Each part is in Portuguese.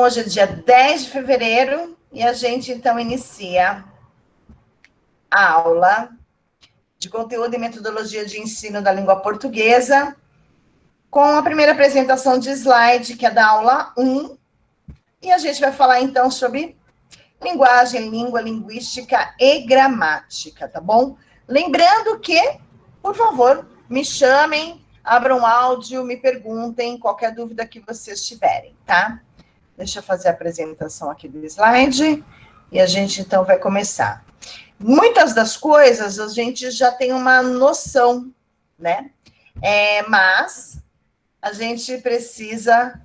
hoje é dia 10 de fevereiro e a gente, então, inicia a aula de conteúdo e metodologia de ensino da língua portuguesa com a primeira apresentação de slide, que é da aula 1, e a gente vai falar, então, sobre linguagem, língua, linguística e gramática, tá bom? Lembrando que, por favor, me chamem, abram áudio, me perguntem qualquer dúvida que vocês tiverem, tá? Deixa eu fazer a apresentação aqui do slide e a gente, então, vai começar. Muitas das coisas a gente já tem uma noção, né? Mas a gente precisa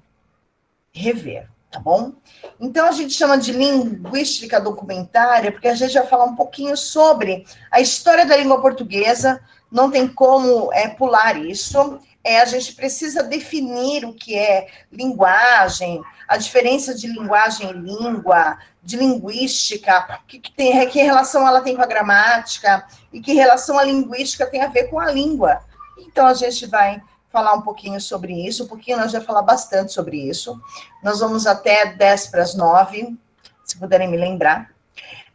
rever, tá bom? Então, a gente chama de linguística documentária, porque a gente vai falar um pouquinho sobre a história da língua portuguesa, não tem como pular isso. A gente precisa definir o que é linguagem, a diferença de linguagem e língua, de linguística, que relação ela tem com a gramática, e que relação a linguística tem a ver com a língua. Então, a gente vai falar um pouquinho sobre isso, nós vamos falar bastante sobre isso. Nós vamos até 10 para as 9, se puderem me lembrar.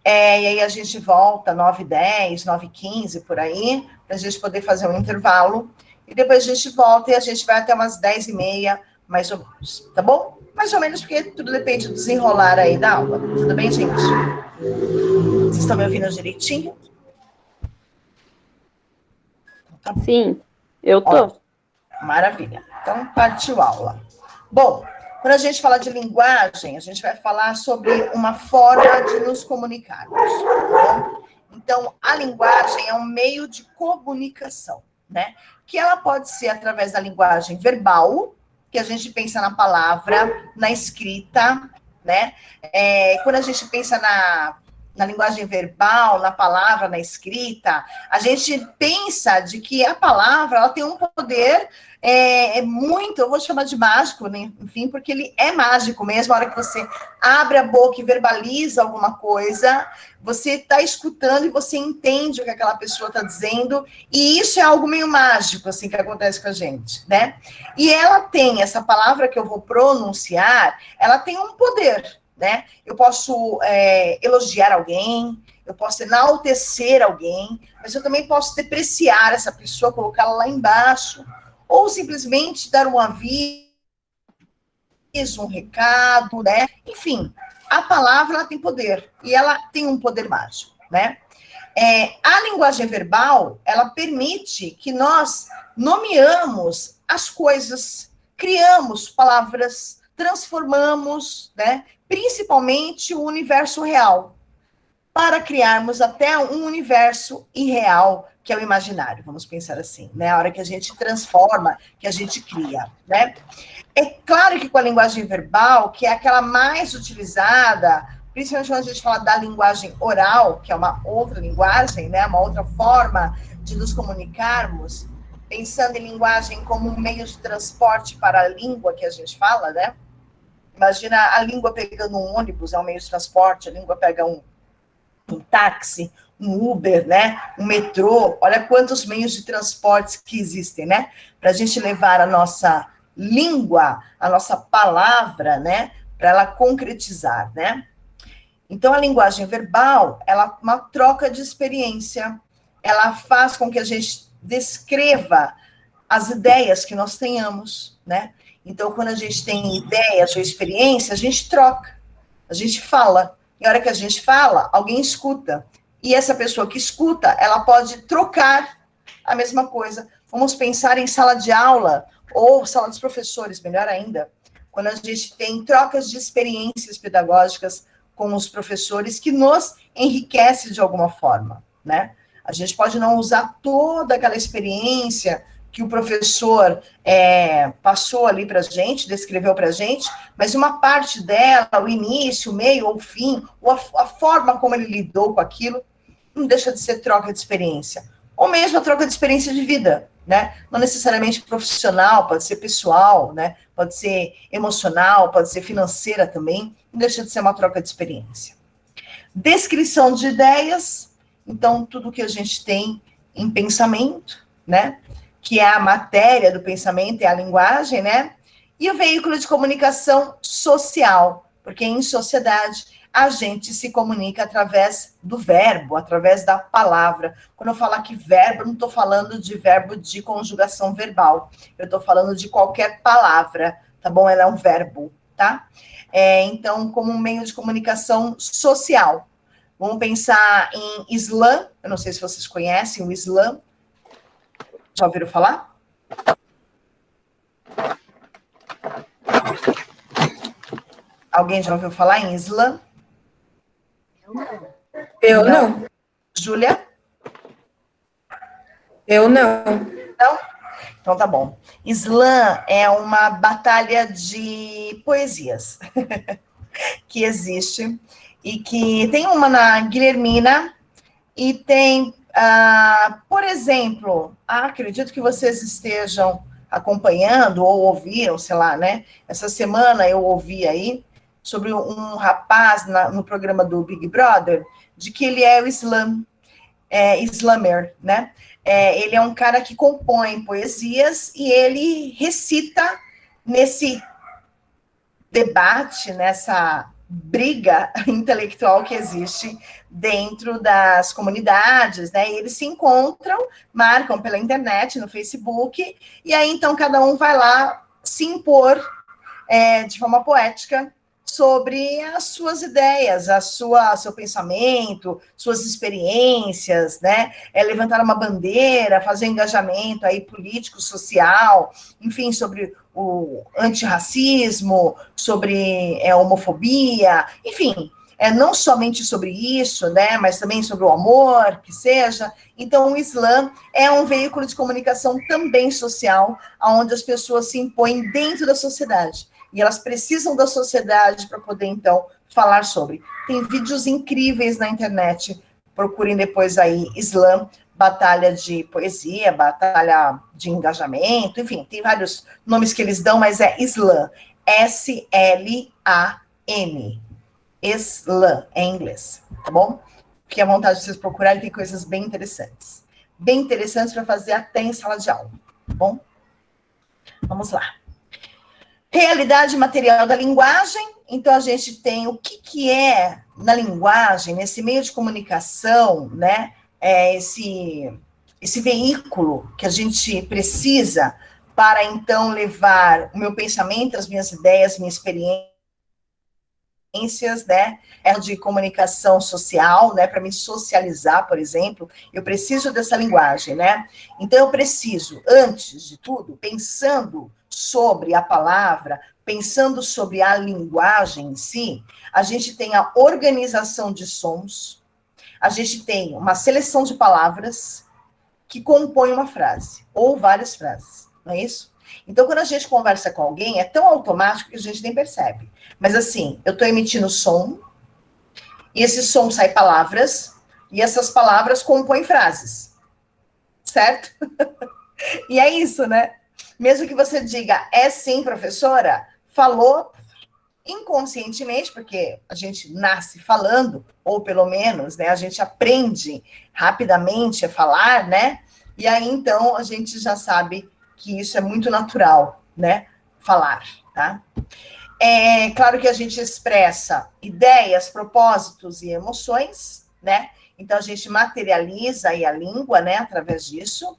E aí a gente volta 9h10, 9h15, por aí, para a gente poder fazer um intervalo. E depois a gente volta e a gente vai até umas 10h30, mais ou menos, tá bom? Mais ou menos, porque tudo depende do desenrolar aí da aula. Tudo bem, gente? Vocês estão me ouvindo direitinho? Tá bom. Sim, eu tô. Ó, maravilha. Então, partiu a aula. Bom, quando a gente fala de linguagem, a gente vai falar sobre uma forma de nos comunicarmos. Tá bom? Então, a linguagem é um meio de comunicação, né? Que ela pode ser através da linguagem verbal, que a gente pensa na palavra, na escrita, né? Quando a gente pensa na linguagem verbal, na palavra, na escrita, a gente pensa de que a palavra ela tem um poder muito, eu vou chamar de mágico, né? Enfim, porque ele é mágico mesmo. A hora que você abre a boca e verbaliza alguma coisa, você está escutando e você entende o que aquela pessoa está dizendo, e isso é algo meio mágico, assim, que acontece com a gente, né? E ela tem, essa palavra que eu vou pronunciar, ela tem um poder, né? Eu posso elogiar alguém, eu posso enaltecer alguém, mas eu também posso depreciar essa pessoa, colocá-la lá embaixo, ou simplesmente dar um aviso, um recado, né? Enfim, a palavra ela tem poder, e ela tem um poder mágico, né? A linguagem verbal, ela permite que nós nomeamos as coisas, criamos palavras, transformamos, né? Principalmente o universo real, para criarmos até um universo irreal, que é o imaginário, vamos pensar assim, né? A hora que a gente transforma, que a gente cria, né? É claro que com a linguagem verbal, que é aquela mais utilizada, principalmente quando a gente fala da linguagem oral, que é uma outra linguagem, né? Uma outra forma de nos comunicarmos, pensando em linguagem como um meio de transporte para a língua que a gente fala, né? Imagina a língua pegando um ônibus, é um meio de transporte, a língua pega um táxi, um Uber, né? Um metrô. Olha quantos meios de transporte que existem, né? Para a gente levar a nossa língua, a nossa palavra, né? Para ela concretizar, né? Então, a linguagem verbal, ela é uma troca de experiência, ela faz com que a gente descreva as ideias que nós tenhamos, né? Então, quando a gente tem ideias ou experiência, a gente troca, a gente fala. E a hora que a gente fala, alguém escuta. E essa pessoa que escuta, ela pode trocar a mesma coisa. Vamos pensar em sala de aula, ou sala dos professores, melhor ainda, quando a gente tem trocas de experiências pedagógicas com os professores que nos enriquece de alguma forma, né? A gente pode não usar toda aquela experiência que o professor passou ali para a gente, descreveu para a gente, mas uma parte dela, o início, o meio ou o fim, ou a forma como ele lidou com aquilo, não deixa de ser troca de experiência. Ou mesmo a troca de experiência de vida, né? Não necessariamente profissional, pode ser pessoal, né? Pode ser emocional, pode ser financeira também, não deixa de ser uma troca de experiência. Descrição de ideias, então tudo que a gente tem em pensamento, né? Que é a matéria do pensamento, é a linguagem, né? E o veículo de comunicação social, Porque em sociedade a gente se comunica através do verbo, através da palavra. Quando eu falar que verbo, eu não estou falando de verbo de conjugação verbal. Eu estou falando de qualquer palavra, tá bom? Ela é um verbo, tá? Então, como um meio de comunicação social. Vamos pensar em Islã. Eu não sei se vocês conhecem o Islã. Já ouviram falar? Alguém já ouviu falar em Islã? Eu não. Júlia? Eu não. Não? Então tá bom. Islã é uma batalha de poesias que existe e que tem uma na Guilhermina e tem, por exemplo, acredito que vocês estejam acompanhando ou ouviram, sei lá, né? Essa semana eu ouvi aí sobre um rapaz no programa do Big Brother, de que ele é o Islamer, né? Ele é um cara que compõe poesias e ele recita nesse debate, nessa briga intelectual que existe dentro das comunidades, né? E eles se encontram, marcam pela internet, no Facebook, e aí então cada um vai lá se impor de forma poética sobre as suas ideias, seu pensamento, suas experiências, né? Levantar uma bandeira, fazer engajamento aí político, social, enfim, sobre o antirracismo, sobre homofobia, enfim, não somente sobre isso, né? Mas também sobre o amor, que seja. Então, o Islã é um veículo de comunicação também social, onde as pessoas se impõem dentro da sociedade. E elas precisam da sociedade para poder, então, falar sobre. Tem vídeos incríveis na internet. Procurem depois aí, Islã, batalha de poesia, batalha de engajamento, enfim, tem vários nomes que eles dão, mas é Islã. S-L-A-M. Islã, em inglês, tá bom? Fique à vontade de vocês procurarem, tem coisas bem interessantes. Bem interessantes para fazer até em sala de aula, tá bom? Vamos lá. Realidade material da linguagem. Então, a gente tem o que é, na linguagem, nesse meio de comunicação, né? Esse veículo que a gente precisa para, então, levar o meu pensamento, as minhas ideias, minha experiência, né, de comunicação social, né, para me socializar, por exemplo, eu preciso dessa linguagem, né? Então, eu preciso, antes de tudo, pensando sobre a palavra, pensando sobre a linguagem em si, a gente tem a organização de sons, a gente tem uma seleção de palavras que compõem uma frase, ou várias frases, não é isso? Então, quando a gente conversa com alguém, é tão automático que a gente nem percebe. Mas assim, eu estou emitindo som, e esse som sai palavras, e essas palavras compõem frases. Certo? E é isso, né? Mesmo que você diga, sim, professora, falou inconscientemente, porque a gente nasce falando, ou pelo menos, né, a gente aprende rapidamente a falar, né? E aí, então, a gente já sabe que isso é muito natural, né? Falar, tá? É claro que a gente expressa ideias, propósitos e emoções, né? Então, a gente materializa aí a língua, né, através disso.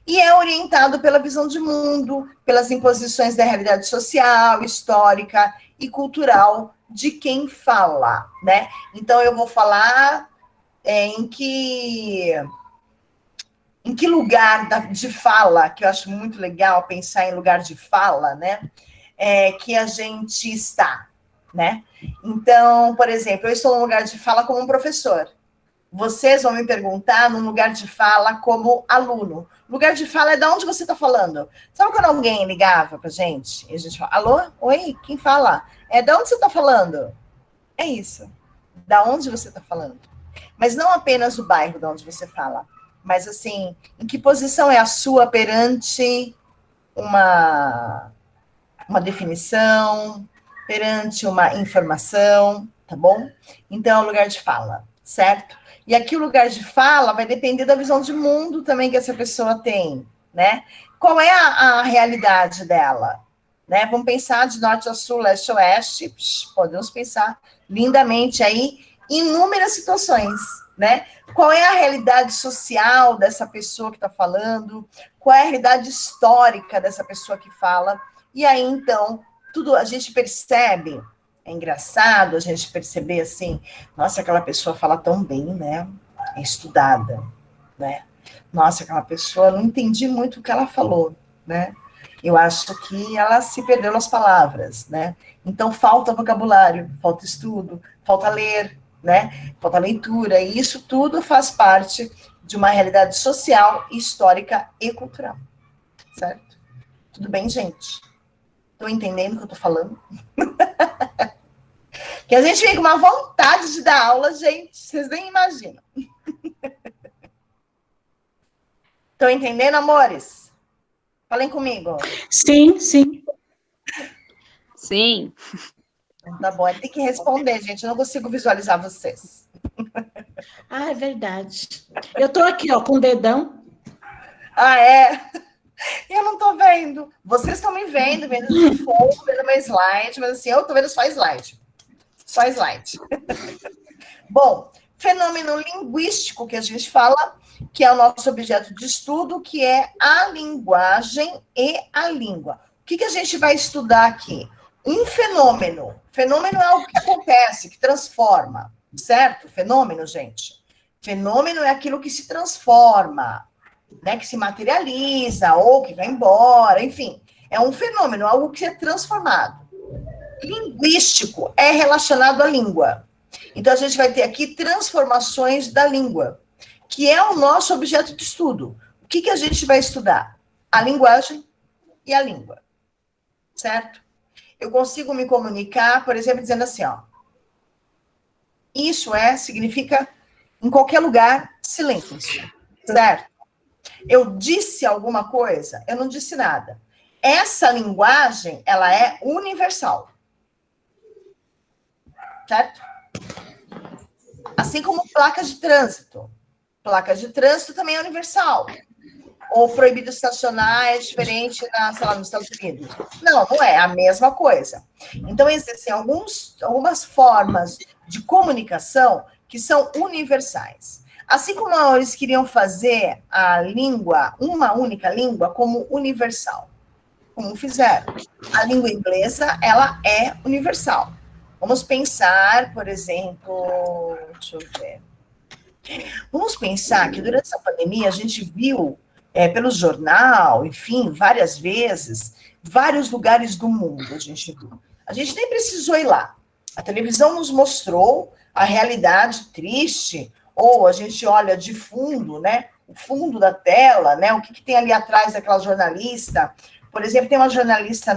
E é orientado pela visão de mundo, pelas imposições da realidade social, histórica e cultural de quem fala, né? Então, eu vou falar em que lugar de fala, que eu acho muito legal pensar em lugar de fala, né? Que a gente está, né? Então, por exemplo, eu estou num lugar de fala como um professor. Vocês vão me perguntar no lugar de fala como aluno. Lugar de fala é de onde você está falando. Sabe quando alguém ligava para gente? E a gente fala, alô? Oi? Quem fala? De onde você está falando? É isso. Da onde você está falando. Mas não apenas o bairro de onde você fala. Mas, assim, em que posição é a sua perante uma definição, perante uma informação, tá bom? Então, é o lugar de fala, certo? E aqui o lugar de fala vai depender da visão de mundo também que essa pessoa tem, né? Qual é a realidade dela? né? Vamos pensar de norte a sul, leste a oeste, podemos pensar lindamente aí inúmeras situações, né? Qual é a realidade social dessa pessoa que está falando? Qual é a realidade histórica dessa pessoa que fala? E aí, então, tudo a gente percebe, é engraçado a gente perceber assim, nossa, aquela pessoa fala tão bem, né? É estudada, né? Nossa, aquela pessoa, não entendi muito o que ela falou, né? Eu acho que ela se perdeu nas palavras, né? Então, falta vocabulário, falta estudo, falta ler, né? Falta leitura, e isso tudo faz parte de uma realidade social, histórica e cultural, certo? Tudo bem, gente? Estão entendendo o que eu estou falando? Que a gente vem com uma vontade de dar aula, gente, vocês nem imaginam. Estão entendendo, amores? Falem comigo. Sim, sim. Sim. Tá bom, tem que responder, gente. Eu não consigo visualizar vocês. Ah, é verdade. Eu estou aqui, ó, com o dedão. Ah, é? Eu não estou vendo. Vocês estão me vendo de fogo, vendo meu slide, mas assim, eu estou vendo só slide. Só slide. Bom, fenômeno linguístico que a gente fala, que é o nosso objeto de estudo, que é a linguagem e a língua. O que a gente vai estudar aqui? Um fenômeno. Fenômeno é algo que acontece, que transforma, certo? Fenômeno, gente. Fenômeno é aquilo que se transforma, né? Que se materializa ou que vai embora, enfim. É um fenômeno, algo que é transformado. Linguístico é relacionado à língua. Então, a gente vai ter aqui transformações da língua, que é o nosso objeto de estudo. O que a gente vai estudar? A linguagem e a língua, certo? Eu consigo me comunicar, por exemplo, dizendo assim, ó. Isso significa, em qualquer lugar, silêncio, certo? Eu disse alguma coisa? Eu não disse nada. Essa linguagem, ela é universal. Certo? Assim como placas de trânsito. Placas de trânsito também é universal. Ou proibido estacionar é diferente sei lá, nos Estados Unidos. Não, não é, a mesma coisa. Então, existem algumas formas de comunicação que são universais. Assim como eles queriam fazer a língua, uma única língua, como universal. Como fizeram. A língua inglesa, ela é universal. Vamos pensar, por exemplo, deixa eu ver. Vamos pensar que durante essa pandemia a gente viu, pelo jornal, enfim, várias vezes, vários lugares do mundo a gente viu. A gente nem precisou ir lá. A televisão nos mostrou a realidade triste, ou a gente olha de fundo, né? O fundo da tela, né? O que tem ali atrás daquela jornalista. Por exemplo, tem uma jornalista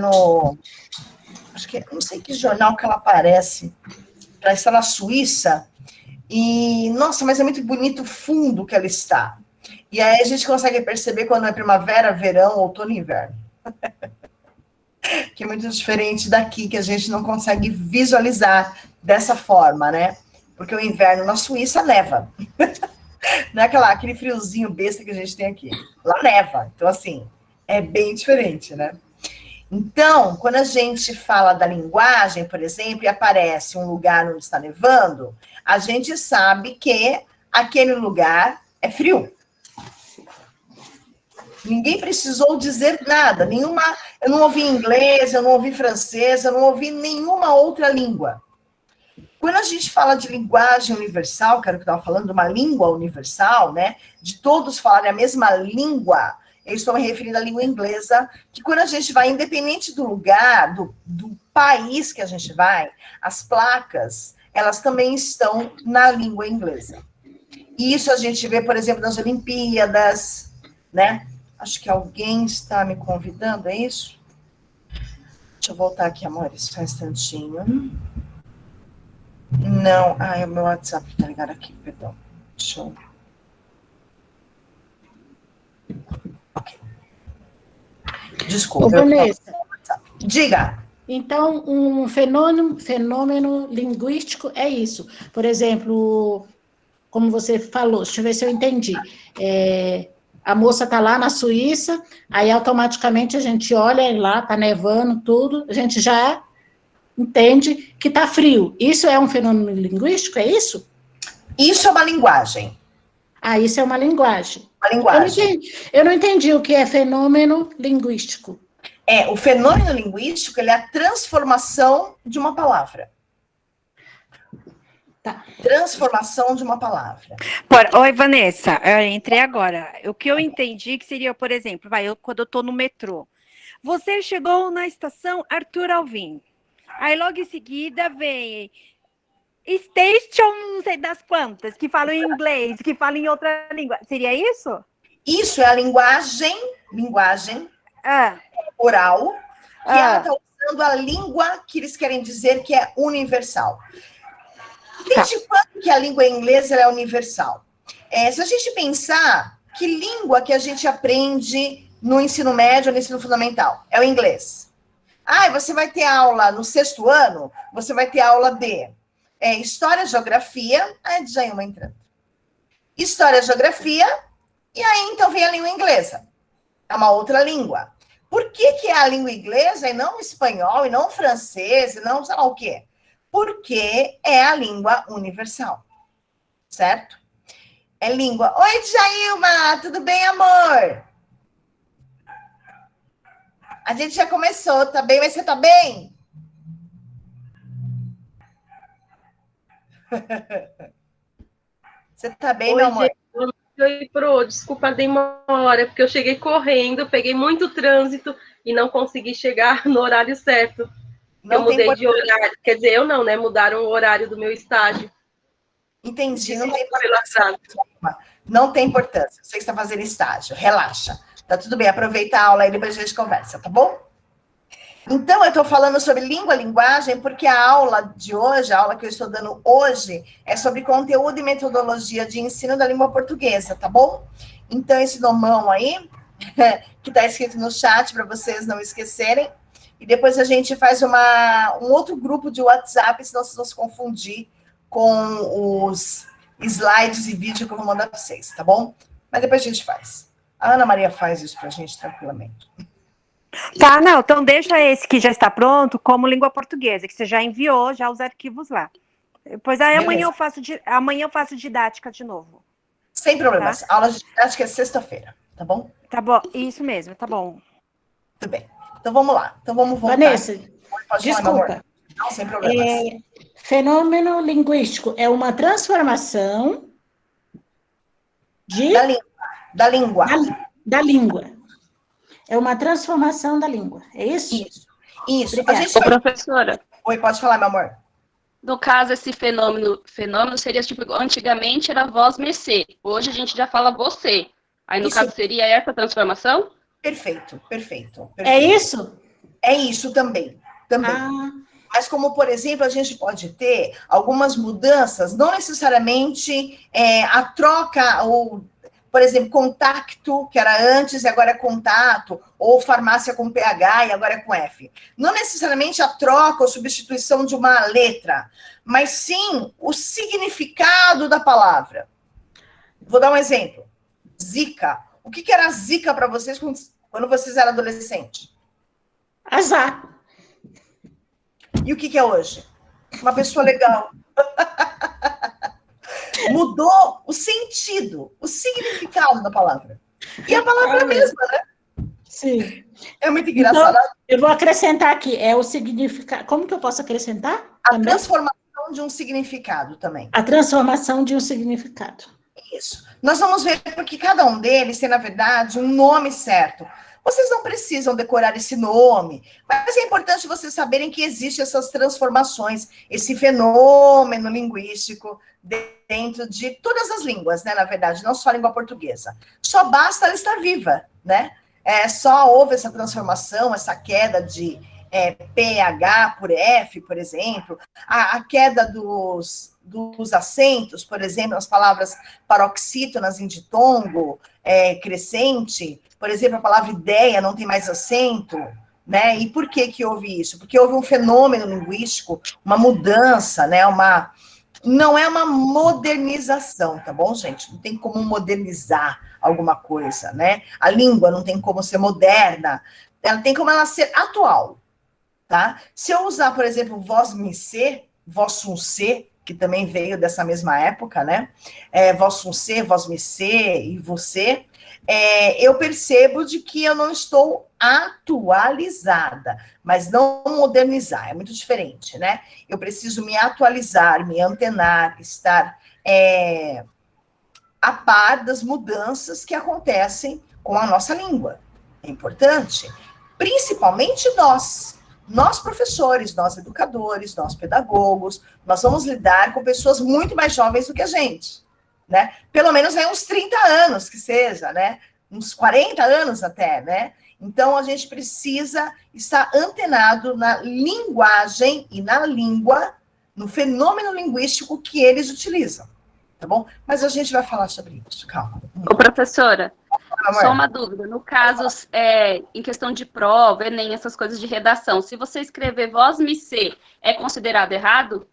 acho que não sei que jornal que ela aparece, ela está na Suíça, e, nossa, mas é muito bonito o fundo que ela está. E aí a gente consegue perceber quando é primavera, verão, outono e inverno. Que é muito diferente daqui, que a gente não consegue visualizar dessa forma, né? Porque o inverno na Suíça neva. Não é aquele friozinho besta que a gente tem aqui. Lá neva. Então, assim, é bem diferente, né? Então, quando a gente fala da linguagem, por exemplo, e aparece um lugar onde está nevando, a gente sabe que aquele lugar é frio. Ninguém precisou dizer nada, eu não ouvi inglês, eu não ouvi francês, eu não ouvi nenhuma outra língua. Quando a gente fala de linguagem universal, que era o que eu estava falando, de uma língua universal, né, de todos falarem a mesma língua, eu estou me referindo à língua inglesa, que quando a gente vai, independente do lugar, do país que a gente vai, as placas, elas também estão na língua inglesa. E isso a gente vê, por exemplo, nas Olimpíadas, né? Acho que alguém está me convidando, é isso? Deixa eu voltar aqui, amores, só um instantinho. Não, é o meu WhatsApp que tá ligado aqui, perdão. Deixa eu... Ok. Desculpa. Vanessa, diga. Então, um fenômeno linguístico é isso. Por exemplo, como você falou, deixa eu ver se eu entendi. A moça está lá na Suíça, aí automaticamente a gente olha e lá, está nevando tudo, a gente já entende que está frio. Isso é um fenômeno linguístico, é isso? Isso é uma linguagem. Ah, isso é uma linguagem. Uma linguagem. Eu não entendi o que é fenômeno linguístico. O fenômeno linguístico, ele é a transformação de uma palavra. Tá. Transformação de uma palavra. Oi, Vanessa, eu entrei agora. O que eu entendi que seria, por exemplo, quando eu estou no metrô. Você chegou na estação Arthur Alvim. Aí logo em seguida vem station não sei das quantas, que falam em inglês, que falam em outra língua. Seria isso? Isso é a linguagem oral, que ela está usando a língua que eles querem dizer que é universal. Desde quando que a língua inglesa é universal? Se a gente pensar que língua que a gente aprende no ensino médio, no ensino fundamental, é o inglês. Você vai ter aula no 6º ano, você vai ter aula de História, Geografia, já é uma entrando. História, Geografia, e aí então vem a língua inglesa. É uma outra língua. Por que é a língua inglesa e não o espanhol, e não o francês, e não sei lá o quê? Porque é a língua universal, certo? É língua. Oi, Djailma, tudo bem, amor? A gente já começou, tá bem? Mas você tá bem? Você tá bem, meu amor? Oi, Pro, desculpa, dei uma hora, porque eu cheguei correndo, peguei muito trânsito e não consegui chegar no horário certo. Eu mudei de horário. Quer dizer, eu não, né? Mudaram o horário do meu estágio. Entendi, não tem importância. Não tem importância. Você está fazendo estágio, relaxa. Tá tudo bem, aproveita a aula aí, depois a gente conversa, tá bom? Então, eu estou falando sobre língua, linguagem, porque a aula de hoje, a aula que eu estou dando hoje, é sobre conteúdo e metodologia de ensino da língua portuguesa, tá bom? Então, esse nomão aí, que está escrito no chat, para vocês não esquecerem, e depois a gente faz um outro grupo de WhatsApp, senão vocês vão se confundir com os slides e vídeo que eu vou mandar para vocês, tá bom? Mas depois a gente faz. A Ana Maria faz isso para a gente tranquilamente. Tá, não, então deixa esse que já está pronto como língua portuguesa, que você já enviou já os arquivos lá. Depois aí amanhã eu faço didática de novo. Sem problemas. Tá? A aula de didática é sexta-feira, tá bom? Tá bom, isso mesmo, tá bom. Tudo bem. Então vamos lá. Então vamos voltar. Vanessa, pode desculpa. Falar, não, sem problemas. Fenômeno linguístico é uma transformação da língua. Da língua. É uma transformação da língua, é isso? Isso. Professora. Oi, pode falar, meu amor. No caso, esse fenômeno seria tipo, antigamente era voz mercê, hoje a gente já fala você. Aí, no caso, seria essa transformação? Perfeito. É isso? É isso também. Mas como, por exemplo, a gente pode ter algumas mudanças, não necessariamente a troca, ou, por exemplo, contacto, que era antes e agora é contato, ou farmácia com PH e agora é com F. Não necessariamente a troca ou substituição de uma letra, mas sim o significado da palavra. Vou dar um exemplo. Zica. O que era zica para vocês quando vocês eram adolescentes? Azar. E o que é hoje? Uma pessoa legal. Mudou o sentido, o significado da palavra. E a palavra é a mesma, né? Sim. É muito engraçado. Então, eu vou acrescentar aqui, é o significado. Como que eu posso acrescentar? A transformação de um significado também. A transformação de um significado. Isso. Nós vamos ver porque cada um deles tem, na verdade, um nome certo. Vocês não precisam decorar esse nome, mas é importante vocês saberem que existem essas transformações, esse fenômeno linguístico dentro de todas as línguas, né? Na verdade, não só a língua portuguesa. Só basta ela estar viva, né? Só houve essa transformação, essa queda de PH por F, por exemplo, a queda dos acentos, por exemplo, nas palavras paroxítonas em ditongo, crescente, por exemplo, a palavra ideia não tem mais acento, né? E por que houve isso? Porque houve um fenômeno linguístico, uma mudança, né? Não é uma modernização, tá bom, gente? Não tem como modernizar alguma coisa, né? A língua não tem como ser moderna, ela tem como ela ser atual, tá? Se eu usar, por exemplo, vós-me ser, vós-sum ser, que também veio dessa mesma época, né? Vós-sum ser, vós-me ser e você, eu percebo de que eu não estou atualizada, mas não modernizar, é muito diferente, né? Eu preciso me atualizar, me antenar, estar a par das mudanças que acontecem com a nossa língua. É importante, principalmente nós professores, nós educadores, nós pedagogos, nós vamos lidar com pessoas muito mais jovens do que a gente, né? Pelo menos uns 30 anos que seja, né? Uns 40 anos até, né? Então, a gente precisa estar antenado na linguagem e na língua, no fenômeno linguístico que eles utilizam, tá bom? Mas a gente vai falar sobre isso, calma. Ô, professora, só uma dúvida. No caso, em questão de prova, Enem, essas coisas de redação, se você escrever vós-me ser, é considerado errado?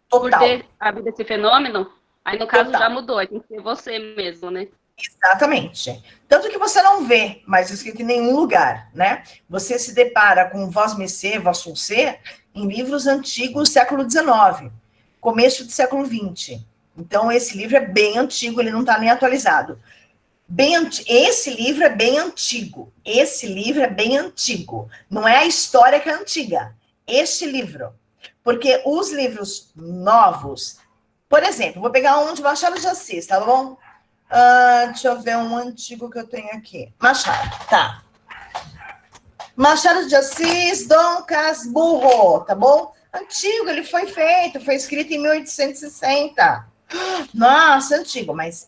Total. Por ter havido esse fenômeno? Aí, no caso, Total. já mudou, aí tem que ser você mesmo, né? Exatamente. Tanto que você não vê mais escrito em nenhum lugar, né? Você se depara com vós-me ser, vós-sum ser, em livros antigos, século XIX, começo do século XX. Então, esse livro é bem antigo, ele não está nem atualizado. Esse livro é bem antigo. Esse livro é bem antigo. Não é a história que é antiga. Este livro. Porque os livros novos... Por exemplo, vou pegar um de Machado de Assis, tá bom? Deixa eu ver um antigo que eu tenho aqui. Machado, tá. Machado de Assis, Dom Casmurro, tá bom? Antigo, ele foi escrito em 1860. Nossa, antigo, mas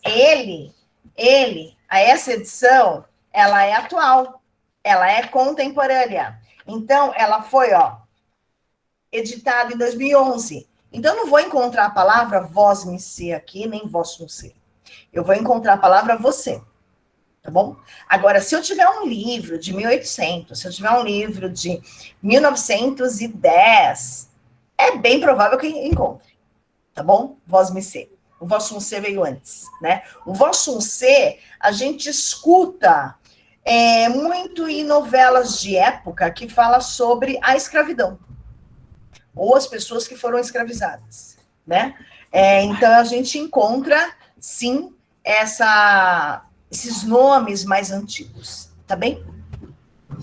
essa edição, ela é atual, ela é contemporânea. Então, ela foi, editada em 2011. Então, eu não vou encontrar a palavra vós-me ser aqui, nem vós-sum ser. Eu vou encontrar a palavra você, tá bom? Agora, se eu tiver um livro de 1800, se eu tiver um livro de 1910, é bem provável que encontre, tá bom? Vós-me ser. O vós-sum ser veio antes, né? O vós-sum ser, a gente escuta muito em novelas de época que fala sobre a escravidão, ou as pessoas que foram escravizadas, né? Então, a gente encontra, sim, esses nomes mais antigos, tá bem?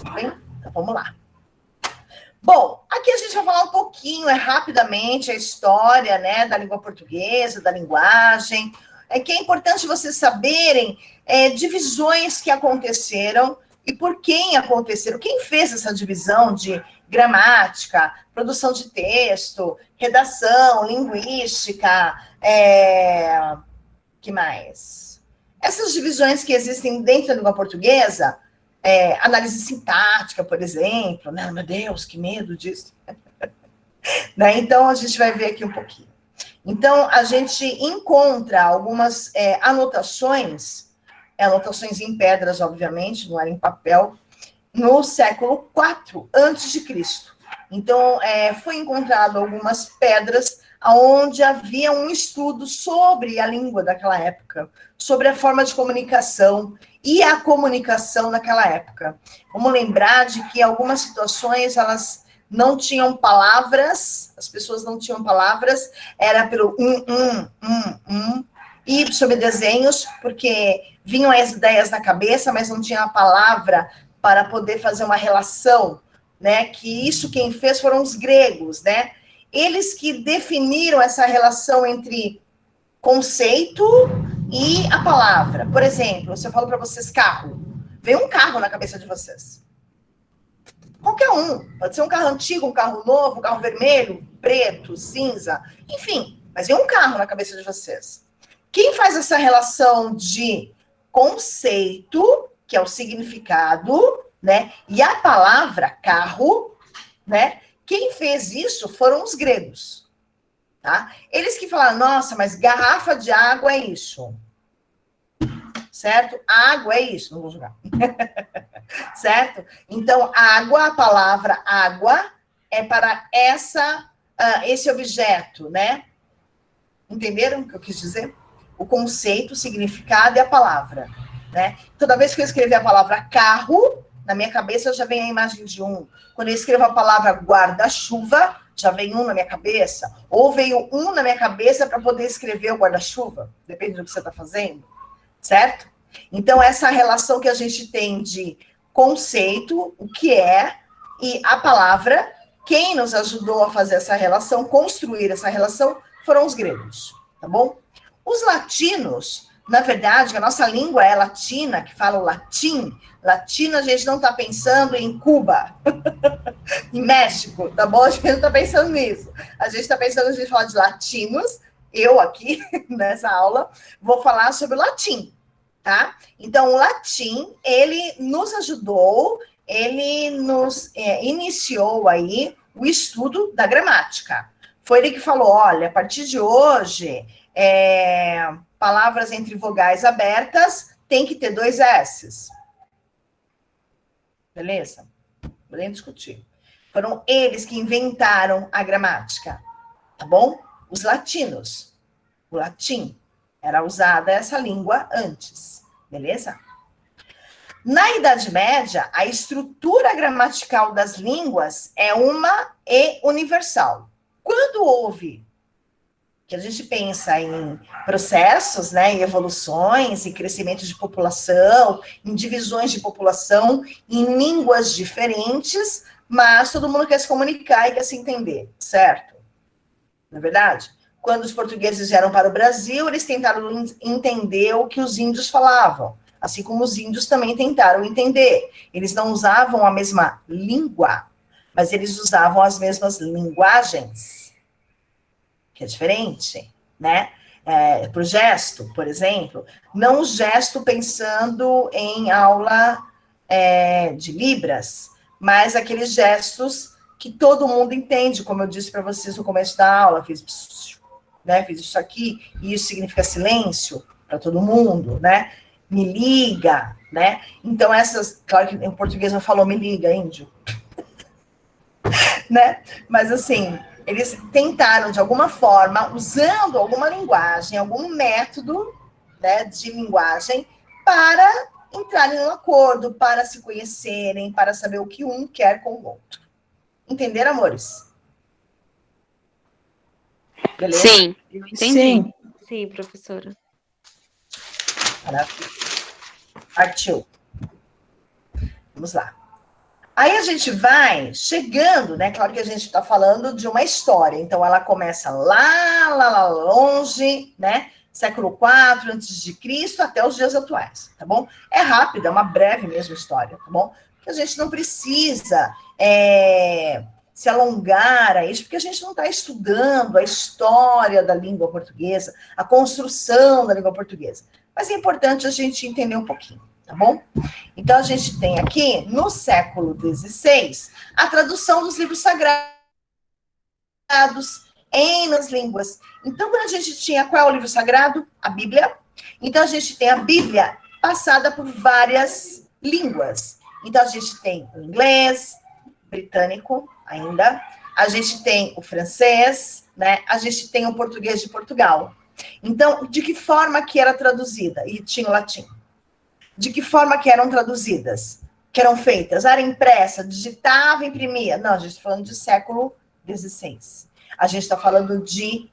Tá bem? Então, vamos lá. Bom, aqui a gente vai falar um pouquinho, rapidamente, a história, né, da língua portuguesa, da linguagem. Que é importante vocês saberem divisões que aconteceram e por quem aconteceram. Quem fez essa divisão de gramática, produção de texto, redação, linguística, que mais? Essas divisões que existem dentro da língua portuguesa, análise sintática, por exemplo, né? Meu Deus, que medo disso. Né? Então, a gente vai ver aqui um pouquinho. Então, a gente encontra algumas anotações em pedras, obviamente, não era em papel, no século IV a.C. Então, foi encontrado algumas pedras onde havia um estudo sobre a língua daquela época, sobre a forma de comunicação e a comunicação naquela época. Vamos lembrar de que algumas situações, elas não tinham palavras, as pessoas não tinham palavras, era pelo e sobre desenhos, porque vinham as ideias na cabeça, mas não tinha a palavra para poder fazer uma relação, né? Que isso quem fez foram os gregos, né? Eles que definiram essa relação entre conceito e a palavra. Por exemplo, se eu falo para vocês carro, vem um carro na cabeça de vocês. Qualquer um. Pode ser um carro antigo, um carro novo, um carro vermelho, preto, cinza, enfim. Mas vem um carro na cabeça de vocês. Quem faz essa relação de conceito, que é o significado, né? E a palavra carro, né? Quem fez isso foram os gregos, tá? Eles que falaram, nossa, mas garrafa de água é isso. Certo? Água é isso, não vou jogar. Certo? Então, água, a palavra água é para esse objeto, né? Entenderam o que eu quis dizer? O conceito, o significado e a palavra. né? Toda vez que eu escrever a palavra carro, na minha cabeça já vem a imagem de um. Quando eu escrevo a palavra guarda-chuva, já vem um na minha cabeça. Ou veio um na minha cabeça para poder escrever o guarda-chuva. Depende do que você está fazendo, certo? Então, essa relação que a gente tem de conceito, o que é, e a palavra, quem nos ajudou a fazer essa relação, construir essa relação, foram os gregos, tá bom? Os latinos, na verdade, a nossa língua é latina, que fala o latim. Latino, a gente não está pensando em Cuba, em México, tá bom? A gente não está pensando nisso. A gente está pensando, a gente falar de latinos. Eu aqui, nessa aula, vou falar sobre o latim, tá? Então, o latim, ele nos ajudou, ele nos iniciou aí o estudo da gramática. Foi ele que falou, olha, a partir de hoje, palavras entre vogais abertas tem que ter 2 S's. Beleza? Podemos discutir. Foram eles que inventaram a gramática, tá bom? Os latinos. O latim. Era usada essa língua antes, beleza? Na Idade Média, a estrutura gramatical das línguas é uma e universal. Quando houve, que a gente pensa em processos, né, em evoluções, em crescimento de população, em divisões de população, em línguas diferentes, mas todo mundo quer se comunicar e quer se entender, certo? Não é verdade? Quando os portugueses vieram para o Brasil, eles tentaram entender o que os índios falavam, assim como os índios também tentaram entender. Eles não usavam a mesma língua, mas eles usavam as mesmas linguagens, que é diferente, né? Para o gesto, por exemplo, não o gesto pensando em aula de Libras, mas aqueles gestos que todo mundo entende, como eu disse para vocês no começo da aula, fiz isso aqui, e isso significa silêncio para todo mundo, né? Me liga, né? Então, claro que em português não falou me liga, índio, né? Mas assim, eles tentaram, de alguma forma, usando alguma linguagem, algum método, né, de linguagem, para entrarem em um acordo, para se conhecerem, para saber o que um quer com o outro. Entenderam, amores? Beleza? Sim, eu entendi. Sim, professora. Maravilha. Partiu. Vamos lá. Aí a gente vai chegando, né? Claro que a gente está falando de uma história, então ela começa lá longe, né? Século IV a.C., até os dias atuais, tá bom? É rápida, é uma breve mesmo história, tá bom? Porque a gente não precisa se alongar a isso, porque a gente não está estudando a história da língua portuguesa, a construção da língua portuguesa. Mas é importante a gente entender um pouquinho. Tá bom? Então, a gente tem aqui, no século XVI, a tradução dos livros sagrados nas línguas. Então, quando a gente tinha, qual é o livro sagrado? A Bíblia. Então, a gente tem a Bíblia passada por várias línguas. Então, a gente tem o inglês, britânico ainda, a gente tem o francês, né? A gente tem o português de Portugal. Então, de que forma que era traduzida? E tinha o latim. De que forma que eram traduzidas? Que eram feitas? Era impressa, digitava, imprimia? Não, a gente está falando de século XVI. A gente está falando de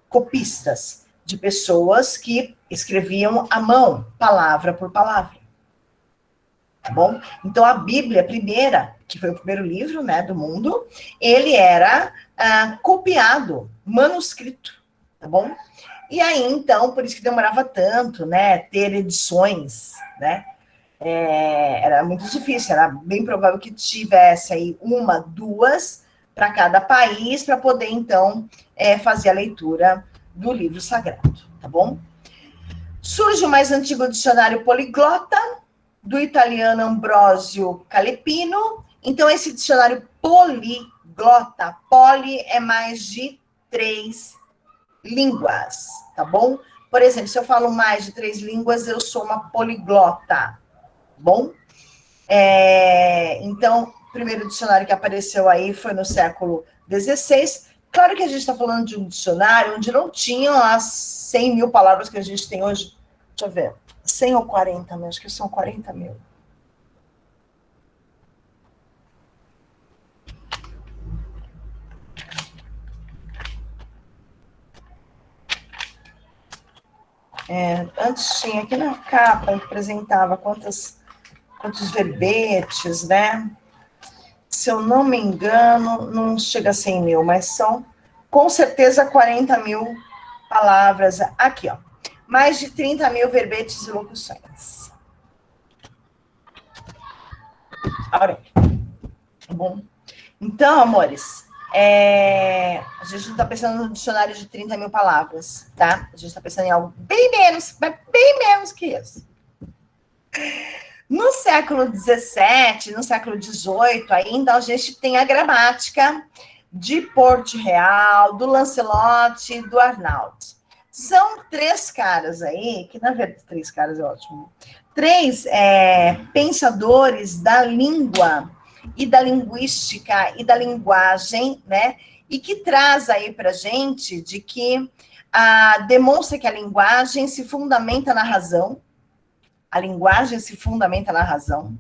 copistas, de pessoas que escreviam à mão, palavra por palavra. Tá bom? Então, a Bíblia, primeira, que foi o primeiro livro, né, do mundo, ele era copiado, manuscrito, tá bom? E aí, então, por isso que demorava tanto, né, ter edições, né? Era muito difícil, era bem provável que tivesse aí 1, 2 para cada país, para poder, então, fazer a leitura do livro sagrado, tá bom? Surge o mais antigo dicionário poliglota, do italiano Ambrosio Calepino. Então, esse dicionário poliglota, poli é mais de 3 línguas, tá bom? Por exemplo, se eu falo mais de 3 línguas, eu sou uma poliglota, tá bom? Então, o primeiro dicionário que apareceu aí foi no século XVI. Claro que a gente está falando de um dicionário onde não tinham as 100 mil palavras que a gente tem hoje. Deixa eu ver. 100 ou 40 mil, acho que são 40 mil. Antes tinha aqui na capa, apresentava quantos verbetes, né? Se eu não me engano, não chega a 100 mil, mas são, com certeza, 40 mil palavras. Aqui, ó. Mais de 30 mil verbetes e locuções. Olha. Tá bom? Então, amores, a gente não está pensando no dicionário de 30 mil palavras, tá? A gente está pensando em algo bem menos que isso. No século XVII, no século XVIII, ainda a gente tem a gramática de Porto Real, do Lancelot e do Arnaud. São 3 caras aí, que na verdade, 3 caras é ótimo, 3 pensadores da língua e da linguística e da linguagem, né? E que traz aí para gente de que demonstra que a linguagem se fundamenta na razão. A linguagem se fundamenta na razão.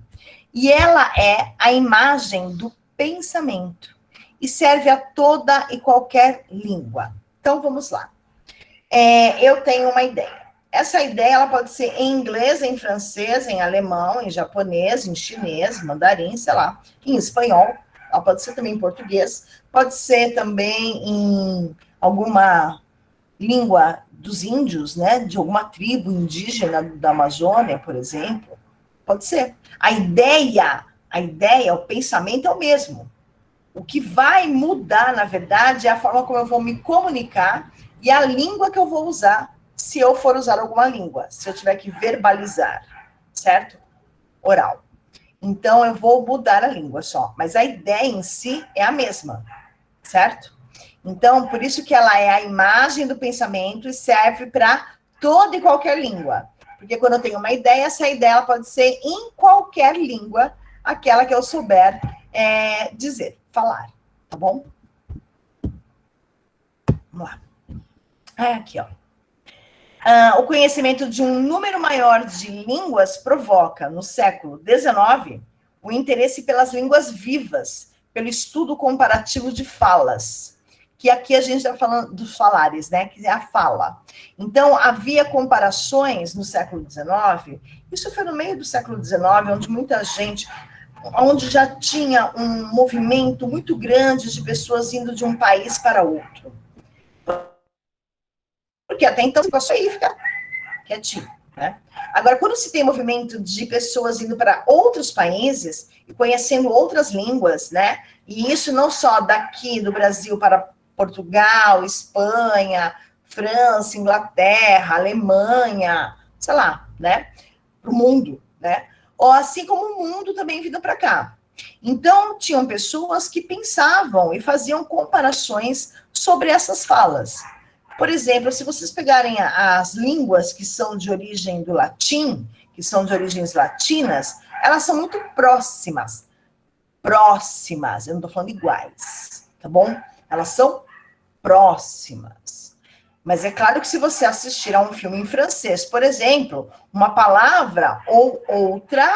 E ela é a imagem do pensamento. E serve a toda e qualquer língua. Então, vamos lá. Eu tenho uma ideia. Essa ideia ela pode ser em inglês, em francês, em alemão, em japonês, em chinês, mandarim, sei lá, em espanhol. Ela pode ser também em português. Pode ser também em alguma língua dos índios, né? De alguma tribo indígena da Amazônia, por exemplo. Pode ser. A ideia, o pensamento é o mesmo. O que vai mudar, na verdade, é a forma como eu vou me comunicar e a língua que eu vou usar, se eu for usar alguma língua, se eu tiver que verbalizar, certo? Oral. Então, eu vou mudar a língua só, mas a ideia em si é a mesma, certo? Então, por isso que ela é a imagem do pensamento e serve para toda e qualquer língua. Porque quando eu tenho uma ideia, essa ideia ela pode ser em qualquer língua, aquela que eu souber dizer, falar, tá bom? Vamos lá. Aqui, ó. O conhecimento de um número maior de línguas provoca, no século XIX, o interesse pelas línguas vivas, pelo estudo comparativo de falas, que aqui a gente está falando dos falares, né, que é a fala. Então, havia comparações no século XIX, isso foi no meio do século XIX, onde muita gente, onde já tinha um movimento muito grande de pessoas indo de um país para outro. Porque até então você passou aí e fica quietinho, né? Agora, quando se tem movimento de pessoas indo para outros países e conhecendo outras línguas, né? E isso não só daqui do Brasil para Portugal, Espanha, França, Inglaterra, Alemanha, sei lá, né? Para o mundo, né? Ou assim como o mundo também vindo para cá. Então, tinham pessoas que pensavam e faziam comparações sobre essas falas. Por exemplo, se vocês pegarem as línguas que são de origem do latim, que são de origens latinas, elas são muito próximas. Próximas, eu não estou falando iguais, tá bom? Elas são próximas. Mas é claro que se você assistir a um filme em francês, por exemplo, uma palavra ou outra,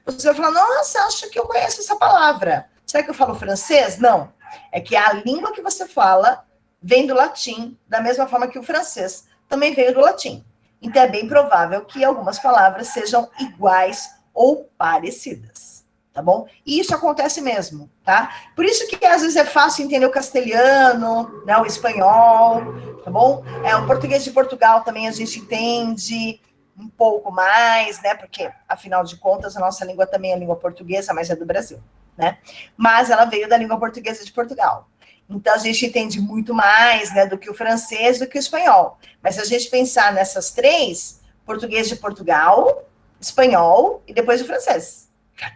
você vai falar, nossa, acho que eu conheço essa palavra. Será que eu falo francês? Não. É que a língua que você fala vem do latim, da mesma forma que o francês também veio do latim. Então, é bem provável que algumas palavras sejam iguais ou parecidas, tá bom? E isso acontece mesmo, tá? Por isso que, às vezes, é fácil entender o castelhano, né, o espanhol, tá bom? O português de Portugal também a gente entende um pouco mais, né? Porque, afinal de contas, a nossa língua também é língua portuguesa, mas é do Brasil. Né? Mas ela veio da língua portuguesa de Portugal. Então, a gente entende muito mais, né, do que o francês, do que o espanhol. Mas se a gente pensar nessas 3, português de Portugal, espanhol e depois o francês.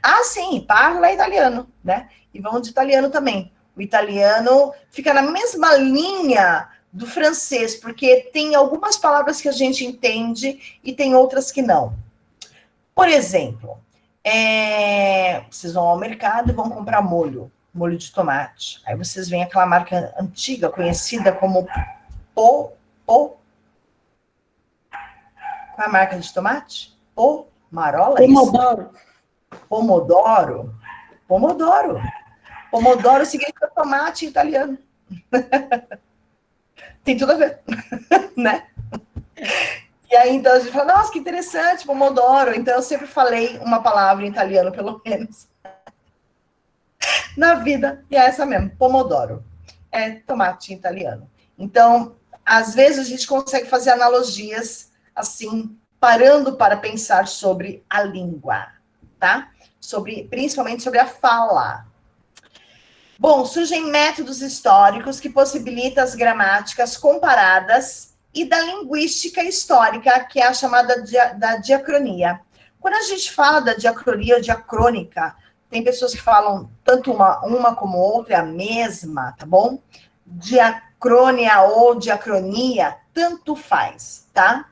Ah, sim, parla italiano, né? E vamos de italiano também. O italiano fica na mesma linha do francês, porque tem algumas palavras que a gente entende e tem outras que não. Por exemplo, vocês vão ao mercado e vão comprar molho de tomate. Aí vocês veem aquela marca antiga, conhecida como Qual é a marca de tomate? Pomarola? Pomodoro. Pomodoro. Pomodoro. Pomodoro significa tomate em italiano. Tem tudo a ver, né? E aí, então, a gente fala, nossa, que interessante, pomodoro. Então, eu sempre falei uma palavra em italiano, pelo menos, na vida, e é essa mesmo, pomodoro. É tomate em italiano. Então, às vezes, a gente consegue fazer analogias, assim, parando para pensar sobre a língua, tá? Principalmente sobre a fala. Bom, surgem métodos históricos que possibilitam as gramáticas comparadas e da linguística histórica, que é a chamada da diacronia. Quando a gente fala da diacronia ou diacrônica, tem pessoas que falam tanto uma como outra, é a mesma, tá bom? Diacrônia ou diacronia, tanto faz, tá?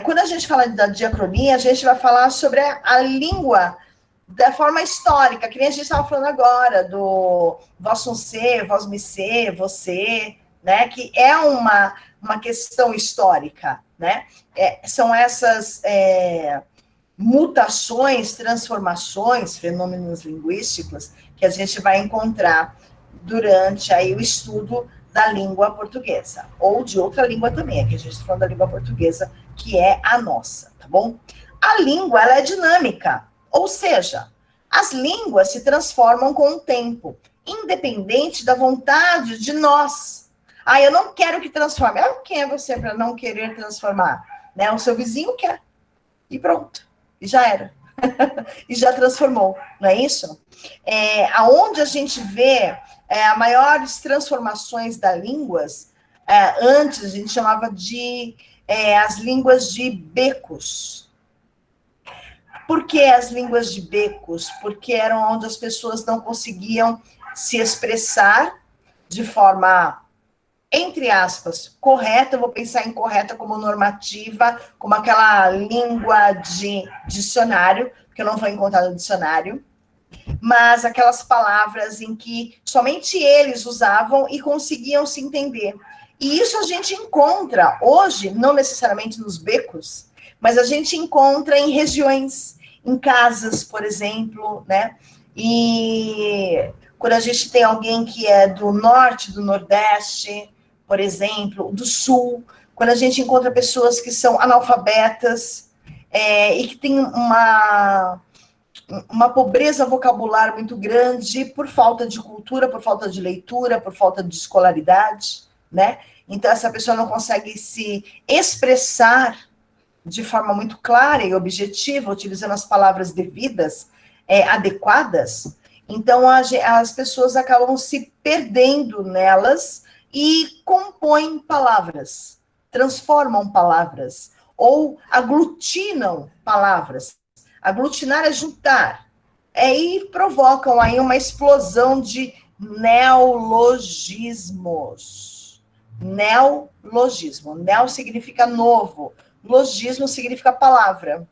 Quando a gente fala da diacronia, a gente vai falar sobre a língua da forma histórica, que nem a gente estava falando agora, do vós sum ser, vós me ser, você, né? Que é uma questão histórica, né? São essas mutações, transformações, fenômenos linguísticos que a gente vai encontrar durante aí o estudo da língua portuguesa, ou de outra língua também, aqui a gente está falando da língua portuguesa, que é a nossa, tá bom? A língua, ela é dinâmica, ou seja, as línguas se transformam com o tempo, independente da vontade de nós. Eu não quero que transforme. Quem é você para não querer transformar? Né? O seu vizinho quer. E pronto. E já era. E já transformou. Não é isso? Aonde a gente vê as maiores transformações das línguas, antes a gente chamava de as línguas de becos. Por que as línguas de becos? Porque eram onde as pessoas não conseguiam se expressar de forma, entre aspas, correta. Eu vou pensar em correta como normativa, como aquela língua de dicionário, que eu não vou encontrar no dicionário, mas aquelas palavras em que somente eles usavam e conseguiam se entender. E isso a gente encontra hoje, não necessariamente nos becos, mas a gente encontra em regiões, em casas, por exemplo, né? E quando a gente tem alguém que é do norte, do nordeste, por exemplo, do sul, quando a gente encontra pessoas que são analfabetas e que têm uma pobreza vocabular muito grande por falta de cultura, por falta de leitura, por falta de escolaridade, né? Então, essa pessoa não consegue se expressar de forma muito clara e objetiva, utilizando as palavras devidas, adequadas. Então, as pessoas acabam se perdendo nelas e compõem palavras, transformam palavras, ou aglutinam palavras. Aglutinar é juntar. E provocam aí uma explosão de neologismos. Neologismo. Neo significa novo. Logismo significa palavra,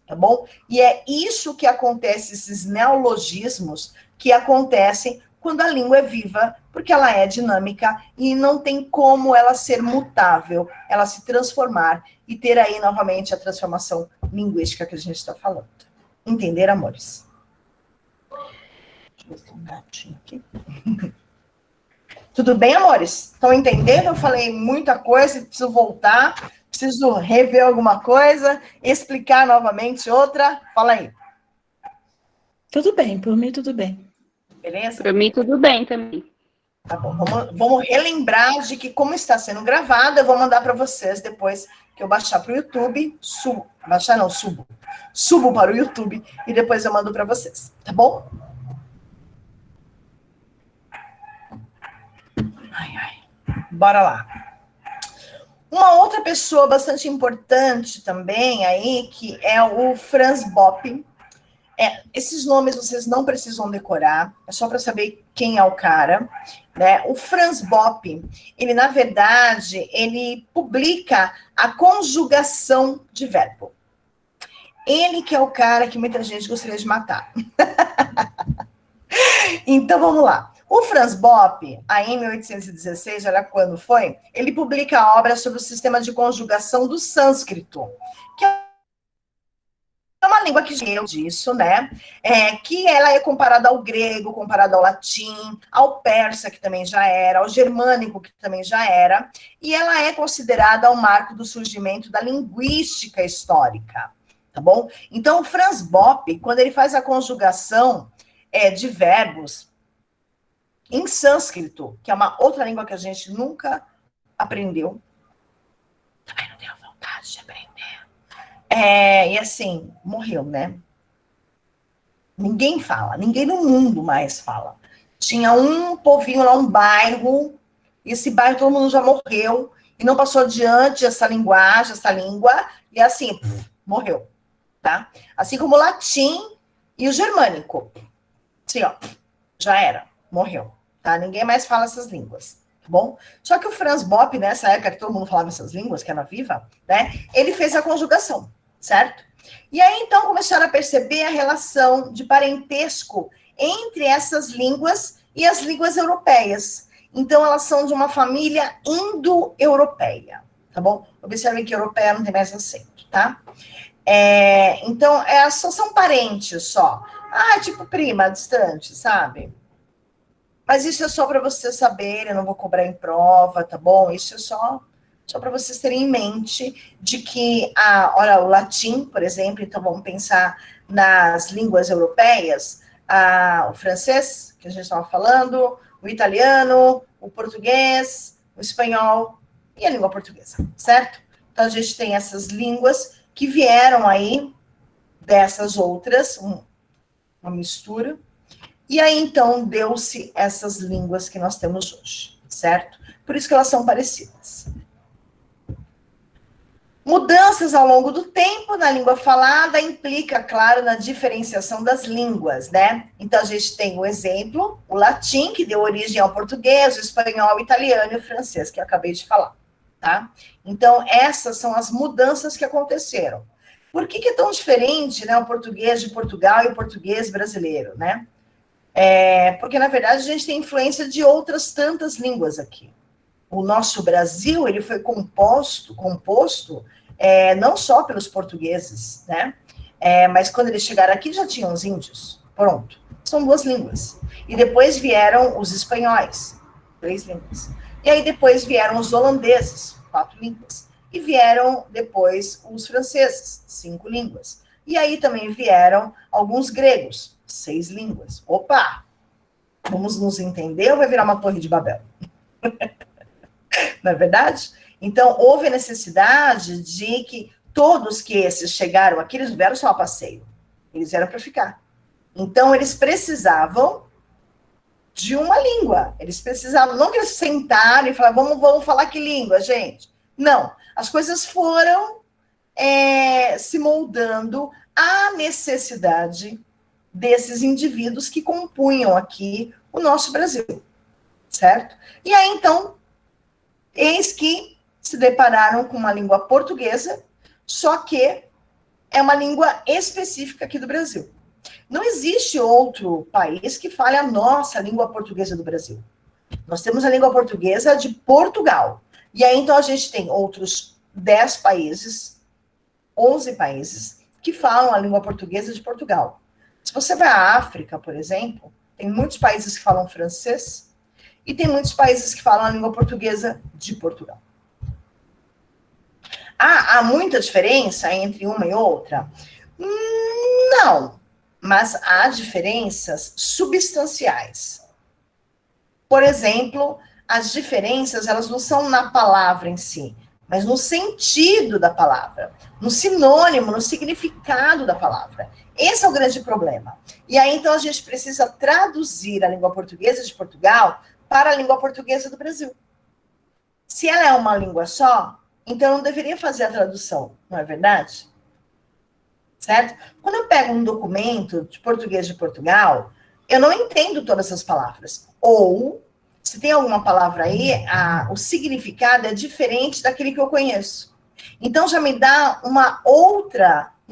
tá bom? E é isso que acontece, esses neologismos que acontecem quando a língua é viva, porque ela é dinâmica e não tem como ela ser mutável, ela se transformar e ter aí novamente a transformação linguística que a gente está falando. Entender, amores? Deixa eu ver se tem um gatinho aqui. Tudo bem, amores? Estão entendendo? Eu falei muita coisa, preciso voltar. Preciso rever alguma coisa, explicar novamente outra. Fala aí. Tudo bem, por mim tudo bem. Beleza? Por mim tudo bem também. Tá bom, vamos relembrar de que como está sendo gravado, eu vou mandar para vocês depois que eu baixar para o YouTube. Subo para o YouTube e depois eu mando para vocês, tá bom? Bora lá. Uma outra pessoa bastante importante também aí, que é o Franz Bopp. Esses nomes vocês não precisam decorar, é só para saber quem é o cara, né? O Franz Bopp, ele, na verdade, ele publica a conjugação de verbo. Ele que é o cara que muita gente gostaria de matar. Então, vamos lá. O Franz Bopp, aí em 1816, olha quando foi, ele publica a obra sobre o sistema de conjugação do sânscrito, que é uma língua que veio disso, né? Que ela é comparada ao grego, comparada ao latim, ao persa, que também já era, ao germânico, que também já era, e ela é considerada o marco do surgimento da linguística histórica, tá bom? Então, o Franz Bopp, quando ele faz a conjugação de verbos em sânscrito, que é uma outra língua que a gente nunca aprendeu, também não tenho vontade de aprender. E assim, morreu, né? Ninguém fala, ninguém no mundo mais fala. Tinha um povinho lá, um bairro, e esse bairro todo mundo já morreu, e não passou adiante essa linguagem, essa língua, e assim, morreu, tá? Assim como o latim e o germânico. Assim, ó, já era, morreu, tá? Ninguém mais fala essas línguas. Tá bom? Só que o Franz Bopp, nessa época que todo mundo falava essas línguas, que era viva, né? Ele fez a conjugação, certo? E aí, então, começaram a perceber a relação de parentesco entre essas línguas e as línguas europeias. Então, elas são de uma família indo-europeia, tá bom? Observem que europeia não tem mais acento, tá? Então, só são parentes só. Tipo prima, distante, sabe? Mas isso é só para vocês saberem, eu não vou cobrar em prova, tá bom? Isso é só para vocês terem em mente de que, olha, o latim, por exemplo, então vamos pensar nas línguas europeias, o francês, que a gente estava falando, o italiano, o português, o espanhol e a língua portuguesa, certo? Então a gente tem essas línguas que vieram aí dessas outras, uma mistura. E aí, então, deu-se essas línguas que nós temos hoje, certo? Por isso que elas são parecidas. Mudanças ao longo do tempo na língua falada implica, claro, na diferenciação das línguas, né? Então, a gente tem o exemplo, o latim, que deu origem ao português, o espanhol, o italiano e o francês, que eu acabei de falar, tá? Então, essas são as mudanças que aconteceram. Por que é tão diferente, né, o português de Portugal e o português brasileiro, né? Porque, na verdade, a gente tem influência de outras tantas línguas aqui. O nosso Brasil, ele foi composto não só pelos portugueses, né? Mas quando eles chegaram aqui, já tinham os índios. Pronto. São 2 línguas. E depois vieram os espanhóis, 3 línguas. E aí depois vieram os holandeses, 4 línguas. E vieram depois os franceses, 5 línguas. E aí também vieram alguns gregos, 6 línguas. Opa! Vamos nos entender ou vai virar uma torre de Babel? Não é verdade? Então, houve a necessidade de que todos que esses chegaram aqui, eles não vieram só a passeio. Eles vieram para ficar. Então, eles precisavam de uma língua. Eles precisavam, não que eles sentaram e falaram, vamos falar que língua, gente? Não. As coisas foram se moldando à necessidade desses indivíduos que compunham aqui o nosso Brasil, certo? E aí, então, eis que se depararam com uma língua portuguesa, só que é uma língua específica aqui do Brasil. Não existe outro país que fale a nossa língua portuguesa do Brasil. Nós temos a língua portuguesa de Portugal. E aí, então, a gente tem outros 10 países, 11 países, que falam a língua portuguesa de Portugal. Se você vai à África, por exemplo, tem muitos países que falam francês e tem muitos países que falam a língua portuguesa de Portugal. Há muita diferença entre uma e outra? Não, mas há diferenças substanciais. Por exemplo, as diferenças, elas não são na palavra em si, mas no sentido da palavra, no sinônimo, no significado da palavra. Esse é o grande problema. E aí, então, a gente precisa traduzir a língua portuguesa de Portugal para a língua portuguesa do Brasil. Se ela é uma língua só, então eu não deveria fazer a tradução, não é verdade? Certo? Quando eu pego um documento de português de Portugal, eu não entendo todas as palavras. Ou, se tem alguma palavra aí, o significado é diferente daquele que eu conheço. Então, já me dá um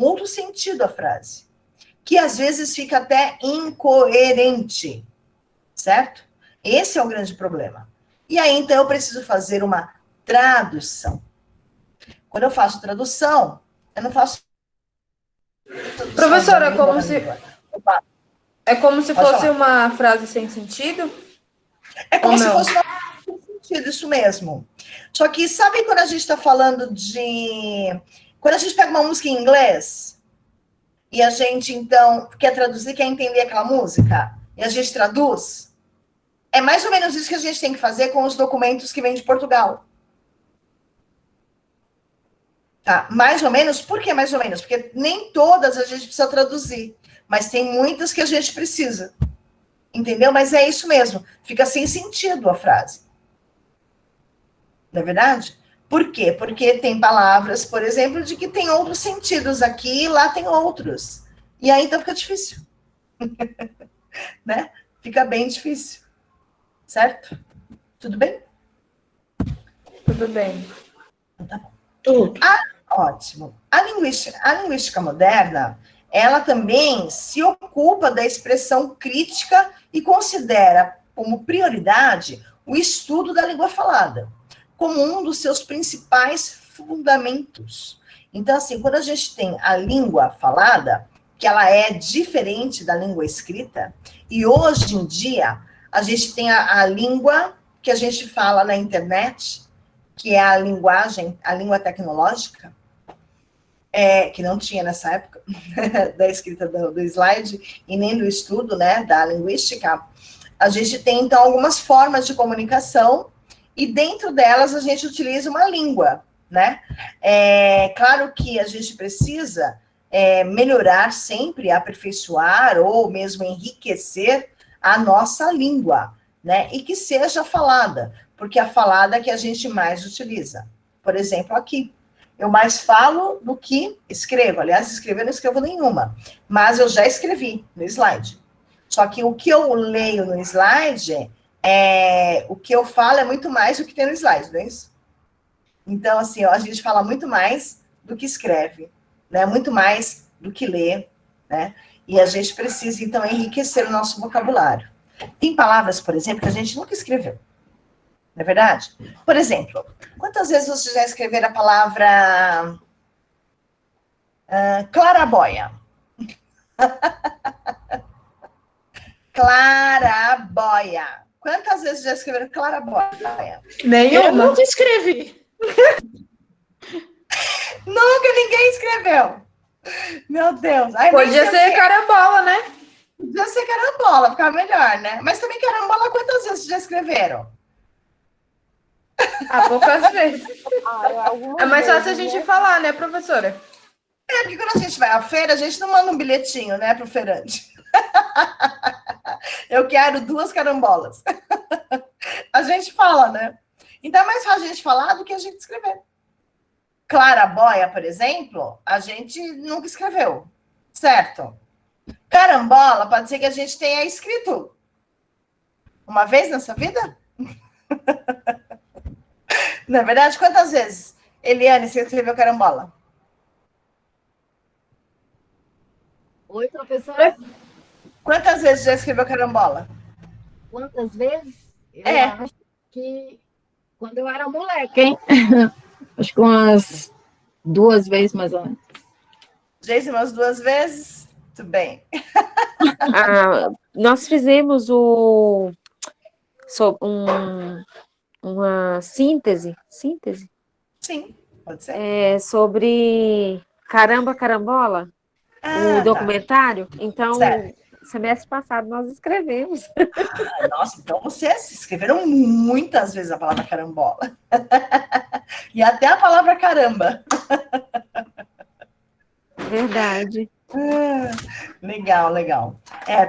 outro sentido a frase, que às vezes fica até incoerente, certo? Esse é o grande problema. E aí, então, eu preciso fazer uma tradução. Quando eu faço tradução, eu não faço... Professora, é como se fosse uma frase sem sentido? É como se fosse uma frase sem sentido, isso mesmo. Só que, sabe quando a gente está falando de... Quando a gente pega uma música em inglês, e a gente, então, quer traduzir, quer entender aquela música, e a gente traduz, é mais ou menos isso que a gente tem que fazer com os documentos que vêm de Portugal. Tá? Mais ou menos, por que mais ou menos? Porque nem todas a gente precisa traduzir, mas tem muitas que a gente precisa. Entendeu? Mas é isso mesmo. Fica sem sentido a frase. Não é verdade? Por quê? Porque tem palavras, por exemplo, de que tem outros sentidos aqui e lá tem outros. E aí então fica difícil. Né? Fica bem difícil. Certo? Tudo bem? Tudo bem. Então, tá bom. Tudo. Ótimo. A linguística moderna, ela também se ocupa da expressão crítica e considera como prioridade o estudo da língua falada, como um dos seus principais fundamentos. Então, assim, quando a gente tem a língua falada, que ela é diferente da língua escrita, e hoje em dia a gente tem a língua que a gente fala na internet, que é a linguagem, a língua tecnológica, que não tinha nessa época, da escrita do slide, e nem do estudo, né, da linguística. A gente tem, então, algumas formas de comunicação, e dentro delas a gente utiliza uma língua, né? Claro que a gente precisa melhorar sempre, aperfeiçoar, ou mesmo enriquecer a nossa língua, né? E que seja falada, porque a falada é que a gente mais utiliza. Por exemplo, aqui, eu mais falo do que escrevo. Aliás, escrever eu não escrevo nenhuma, mas eu já escrevi no slide. Só que o que eu leio no slide, o que eu falo é muito mais do que tem no slide, não é isso? Então, assim, a gente fala muito mais do que escreve, né? Muito mais do que lê, né? E a gente precisa, então, enriquecer o nosso vocabulário. Tem palavras, por exemplo, que a gente nunca escreveu. Não é verdade? Por exemplo, quantas vezes você já escreveu a palavra clarabóia? Clarabóia. Quantas vezes já escreveram clarabóia? Nenhuma. Eu nunca escrevi. Nunca ninguém escreveu. Meu Deus. Ai, podia ser carambola, né? Podia ser carambola, ficava melhor, né? Mas também carambola, quantas vezes já escreveram? Poucas vezes. É mais fácil a gente falar, né, professora? Porque quando a gente vai à feira, a gente não manda um bilhetinho, né, pro feirante. Eu quero 2 carambolas. A gente fala, né? Então é mais fácil a gente falar do que a gente escrever. Clarabóia, por exemplo, a gente nunca escreveu, certo? Carambola, pode ser que a gente tenha escrito uma vez nessa vida? Não é verdade? Quantas vezes, Eliane, você escreveu carambola? Oi, professora. Quantas vezes já escreveu carambola? Quantas vezes? Eu acho que quando eu era moleque, hein? Acho que umas 2 vezes, mais ou menos. Geise, umas 2 vezes? Muito bem. Nós fizemos uma síntese? Sim, pode ser. Sobre Caramba, Carambola, o documentário. Tá. Então, semestre passado nós escrevemos. Nossa, então vocês escreveram muitas vezes a palavra carambola. E até a palavra caramba. Verdade. Legal, legal.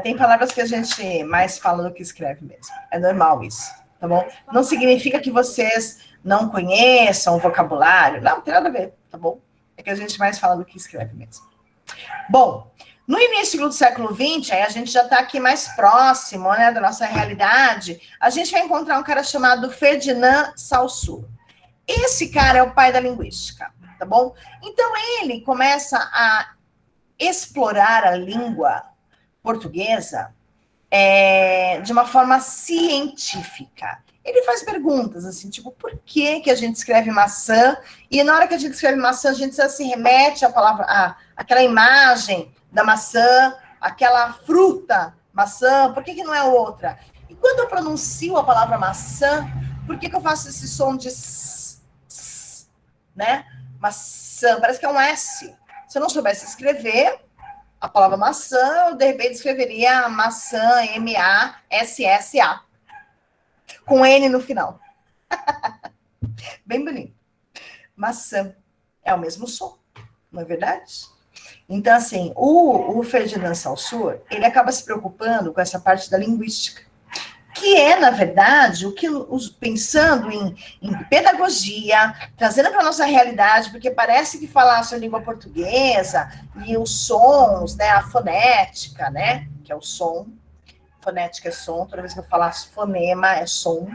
Tem palavras que a gente mais fala do que escreve mesmo. É normal isso, tá bom? Não significa que vocês não conheçam o vocabulário. Não tem nada a ver, tá bom? É que a gente mais fala do que escreve mesmo. Bom, no início do século XX, aí a gente já está aqui mais próximo, né, da nossa realidade, a gente vai encontrar um cara chamado Ferdinand Saussure. Esse cara é o pai da linguística, tá bom? Então, ele começa a explorar a língua portuguesa de uma forma científica. Ele faz perguntas, assim, tipo, por que a gente escreve maçã? E na hora que a gente escreve maçã, a gente se remete à palavra, àquela imagem da maçã, aquela fruta, maçã, por que não é outra? E quando eu pronuncio a palavra maçã, por que eu faço esse som de s, né? Maçã, parece que é um S. Se eu não soubesse escrever a palavra maçã, eu de repente escreveria maçã, M-A-S-S-A, com N no final. Bem bonito. Maçã é o mesmo som, não é verdade? Então, assim, o Ferdinand Saussure, ele acaba se preocupando com essa parte da linguística, que é, na verdade, o que, pensando em pedagogia, trazendo para a nossa realidade, porque parece que falar a língua portuguesa e os sons, né, a fonética, né, que é o som, fonética é som, toda vez que eu falar fonema é som.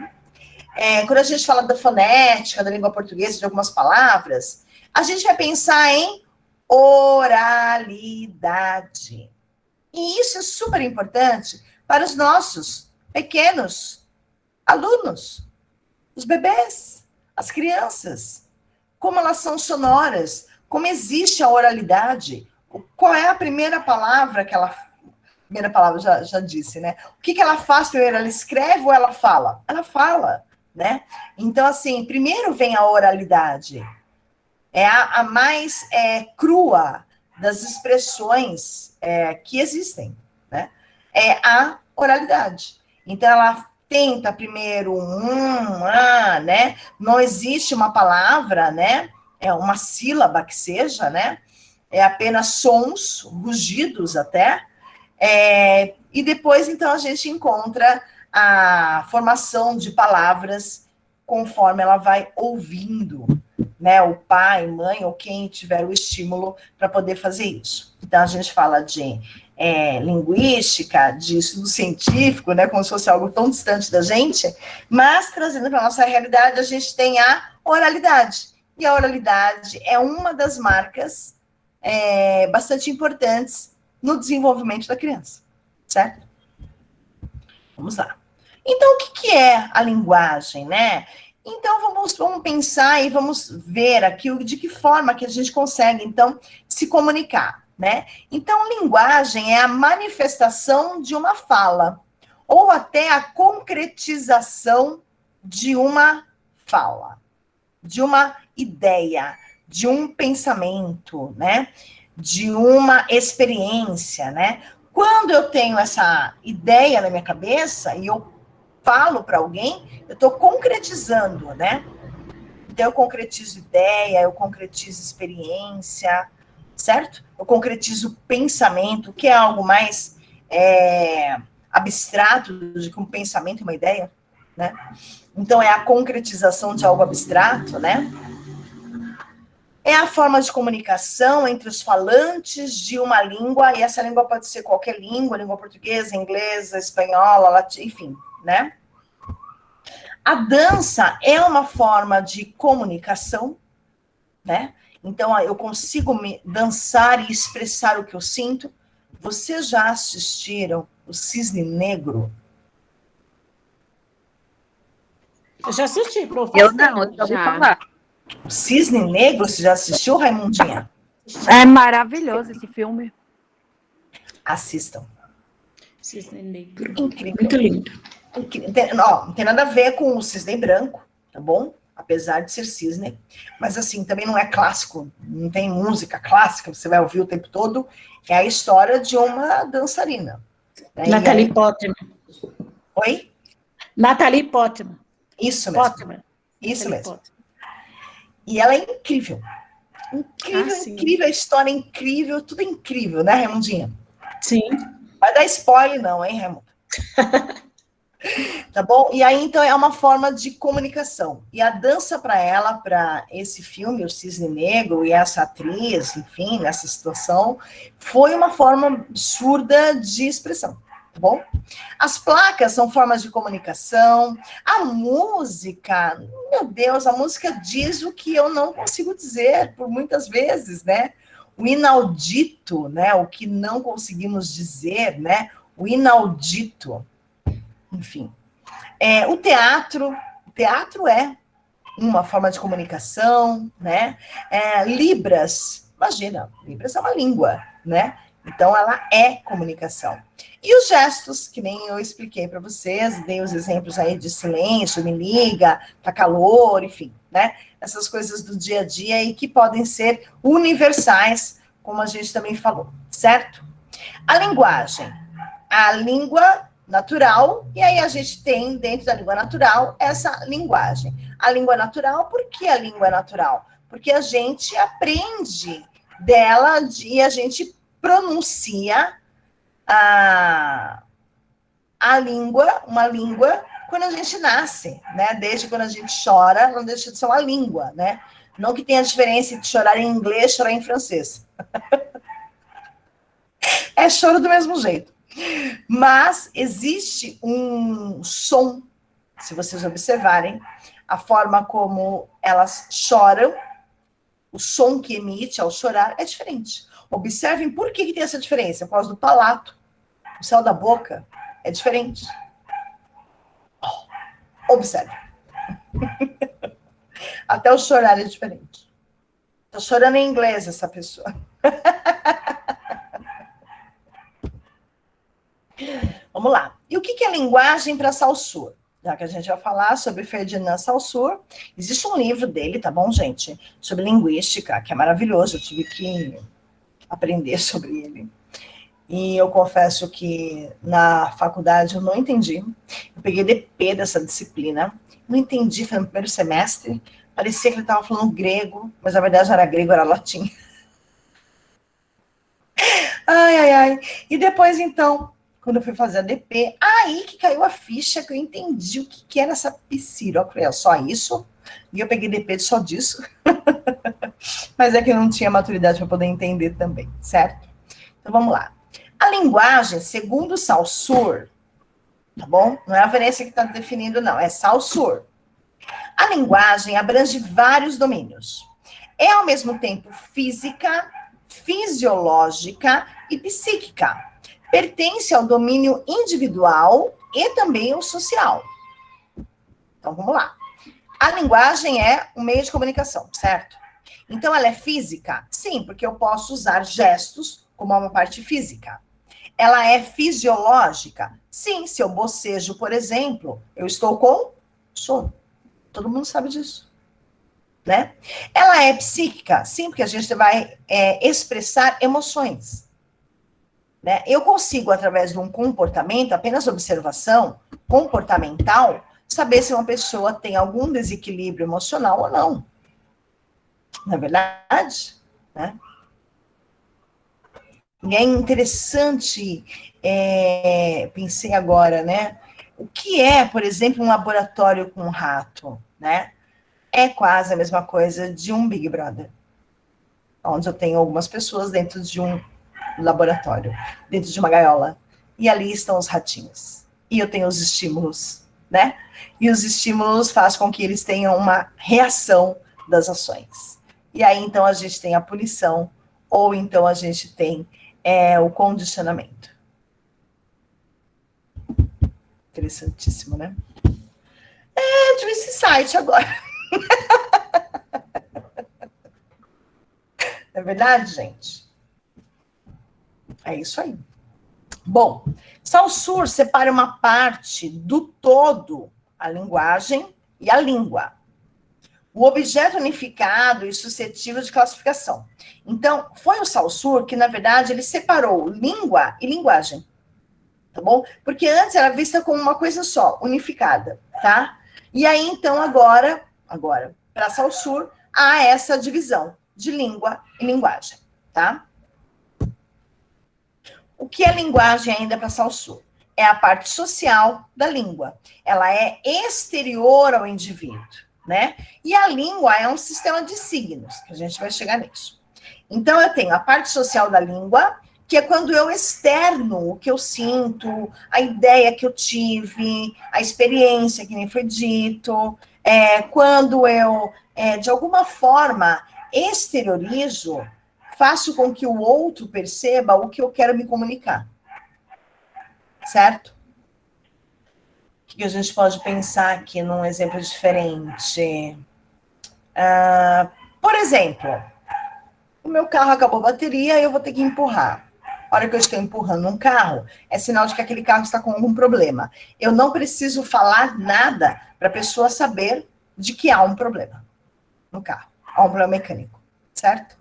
Quando a gente fala da fonética, da língua portuguesa, de algumas palavras, a gente vai pensar em oralidade. E isso é super importante para os nossos pequenos alunos, os bebês, as crianças, como elas são sonoras, como existe a oralidade, qual é a primeira palavra que ela... Primeira palavra, já disse, né? O que ela faz primeiro? Ela escreve ou ela fala? Ela fala, né? Então, assim, primeiro vem a oralidade. É a mais crua das expressões que existem, né? É a oralidade. Então, ela tenta primeiro né? Não existe uma palavra, né? É uma sílaba que seja, né? É apenas sons, rugidos até. E depois, então, a gente encontra a formação de palavras conforme ela vai ouvindo, né? O pai, mãe ou quem tiver o estímulo para poder fazer isso. Então, a gente fala de linguística, de estudo científico, né? Como se fosse algo tão distante da gente, mas trazendo para a nossa realidade, a gente tem a oralidade. E a oralidade é uma das marcas bastante importantes no desenvolvimento da criança, certo? Vamos lá. Então, o que é a linguagem, né? Então, vamos pensar e vamos ver aqui de que forma que a gente consegue, então, se comunicar, né? Então, linguagem é a manifestação de uma fala, ou até a concretização de uma fala, de uma ideia, de um pensamento, né? De uma experiência, né? Quando eu tenho essa ideia na minha cabeça e eu falo para alguém, eu estou concretizando, né? Então, eu concretizo ideia, eu concretizo experiência, certo? Eu concretizo pensamento, que é algo mais abstrato do que um pensamento e uma ideia, né? Então, é a concretização de algo abstrato, né? É a forma de comunicação entre os falantes de uma língua, e essa língua pode ser qualquer língua portuguesa, inglesa, espanhola, latim, enfim, né? A dança é uma forma de comunicação, né? Então, eu consigo dançar e expressar o que eu sinto. Vocês já assistiram o Cisne Negro? Eu já assisti, professor. Eu não, eu já ouvi falar. O Cisne Negro, você já assistiu, Raimundinha? É maravilhoso esse filme. Assistam. Cisne Negro. Incrível. Muito lindo. Não tem nada a ver com o cisne branco, tá bom? Apesar de ser cisne. Mas, assim, também não é clássico. Não tem música clássica, você vai ouvir o tempo todo. É a história de uma dançarina. Né? Natalie Portman. Oi? Natalie Portman. Isso mesmo. Portman. Isso Natalie mesmo. Portman. E ela é incrível. Incrível, incrível, a história é incrível, tudo é incrível, né, Raimundinha? Sim. Vai dar spoiler não, hein, Raimundo? Tá bom? E aí, então, é uma forma de comunicação. E a dança para ela, para esse filme, O Cisne Negro, e essa atriz, enfim, nessa situação, foi uma forma absurda de expressão, tá bom? As placas são formas de comunicação. A música, meu Deus, a música diz o que eu não consigo dizer, por muitas vezes, né? O inaudito, né? O que não conseguimos dizer, né? o inaudito, enfim. O teatro é uma forma de comunicação, né? Libras, imagina, Libras é uma língua, né? Então, ela é comunicação. E os gestos, que nem eu expliquei para vocês, dei os exemplos aí de silêncio, me liga, tá calor, enfim, né? Essas coisas do dia a dia e que podem ser universais, como a gente também falou, certo? A linguagem, a língua natural, e aí a gente tem, dentro da língua natural, essa linguagem. A língua natural, por que a língua é natural? Porque a gente aprende dela e a gente pronuncia uma língua, quando a gente nasce, né? Desde quando a gente chora, não deixa de ser uma língua, né? Não que tenha diferença entre chorar em inglês e chorar em francês. É choro do mesmo jeito. Mas existe um som, se vocês observarem, a forma como elas choram, o som que emite ao chorar é diferente. Observem por que tem essa diferença. Por causa do palato. O céu da boca é diferente. Observe. Até o chorar é diferente. Está chorando em inglês essa pessoa. Vamos lá. E o que é linguagem para Saussure? Já que a gente vai falar sobre Ferdinand Saussure, existe um livro dele, tá bom, gente? Sobre linguística, que é maravilhoso. Eu tive que aprender sobre ele. E eu confesso que na faculdade eu não entendi. Eu peguei DP dessa disciplina, não entendi, foi no primeiro semestre. Parecia que ele estava falando grego, mas na verdade não era grego, era latim. Ai. E depois, então, quando eu fui fazer a DP, aí que caiu a ficha, que eu entendi o que era essa psiro. Eu falei, só isso? E eu peguei DP só disso. Mas é que eu não tinha maturidade para poder entender também, certo? Então, vamos lá. A linguagem, segundo Saussure, tá bom? Não é a Vanessa que está definindo, não. É Saussure. A linguagem abrange vários domínios. É, ao mesmo tempo, física, fisiológica e psíquica. Pertence ao domínio individual e também ao social. Então, vamos lá. A linguagem é um meio de comunicação, certo? Então, ela é física? Sim, porque eu posso usar gestos como uma parte física. Ela é fisiológica? Sim, se eu bocejo, por exemplo, eu estou com sono. Todo mundo sabe disso, né? Ela é psíquica? Sim, porque a gente vai expressar emoções. Né? Eu consigo, através de um comportamento, apenas observação comportamental, saber se uma pessoa tem algum desequilíbrio emocional ou não. Não é verdade? Né? E é interessante, pensei agora, né? O que é, por exemplo, um laboratório com um rato, né? É quase a mesma coisa de um Big Brother, onde eu tenho algumas pessoas dentro de um laboratório, dentro de uma gaiola, e ali estão os ratinhos. E eu tenho os estímulos, né? E os estímulos fazem com que eles tenham uma reação das ações. E aí, então, a gente tem a punição, ou então a gente tem o condicionamento. Interessantíssimo, né? De esse site agora. Não é verdade, gente? É isso aí. Bom, Saussure separa uma parte do todo, a linguagem e a língua. O objeto unificado e suscetível de classificação. Então, foi o Saussure que, na verdade, ele separou língua e linguagem. Tá bom? Porque antes era vista como uma coisa só, unificada, tá? E aí, então, agora, para Saussure, há essa divisão de língua e linguagem, tá? O que é linguagem ainda para Saussure? É a parte social da língua. Ela é exterior ao indivíduo, né? E a língua é um sistema de signos, que a gente vai chegar nisso. Então, eu tenho a parte social da língua, que é quando eu externo o que eu sinto, a ideia que eu tive, a experiência que nem foi dito, quando eu, de alguma forma, exteriorizo, faço com que o outro perceba o que eu quero me comunicar. certo? O que a gente pode pensar aqui num exemplo diferente? Por exemplo, o meu carro acabou a bateria e eu vou ter que empurrar. A hora que eu estou empurrando um carro, é sinal de que aquele carro está com algum problema. Eu não preciso falar nada para a pessoa saber de que há um problema no carro. Há um problema mecânico, certo?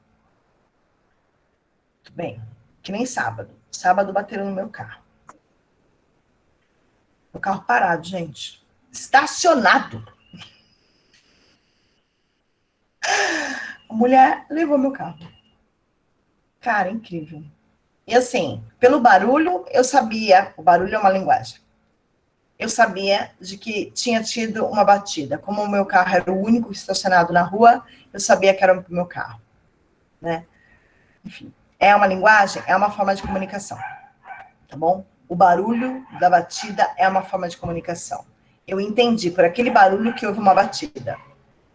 Bem, que nem sábado. Sábado bateram no meu carro. O carro parado, gente. Estacionado. A mulher levou meu carro. Cara, incrível. E assim, pelo barulho, eu sabia, o barulho é uma linguagem. Eu sabia de que tinha tido uma batida. Como o meu carro era o único estacionado na rua, eu sabia que era o meu carro, né? Enfim, é uma linguagem, é uma forma de comunicação, tá bom? O barulho da batida é uma forma de comunicação. Eu entendi por aquele barulho que houve uma batida,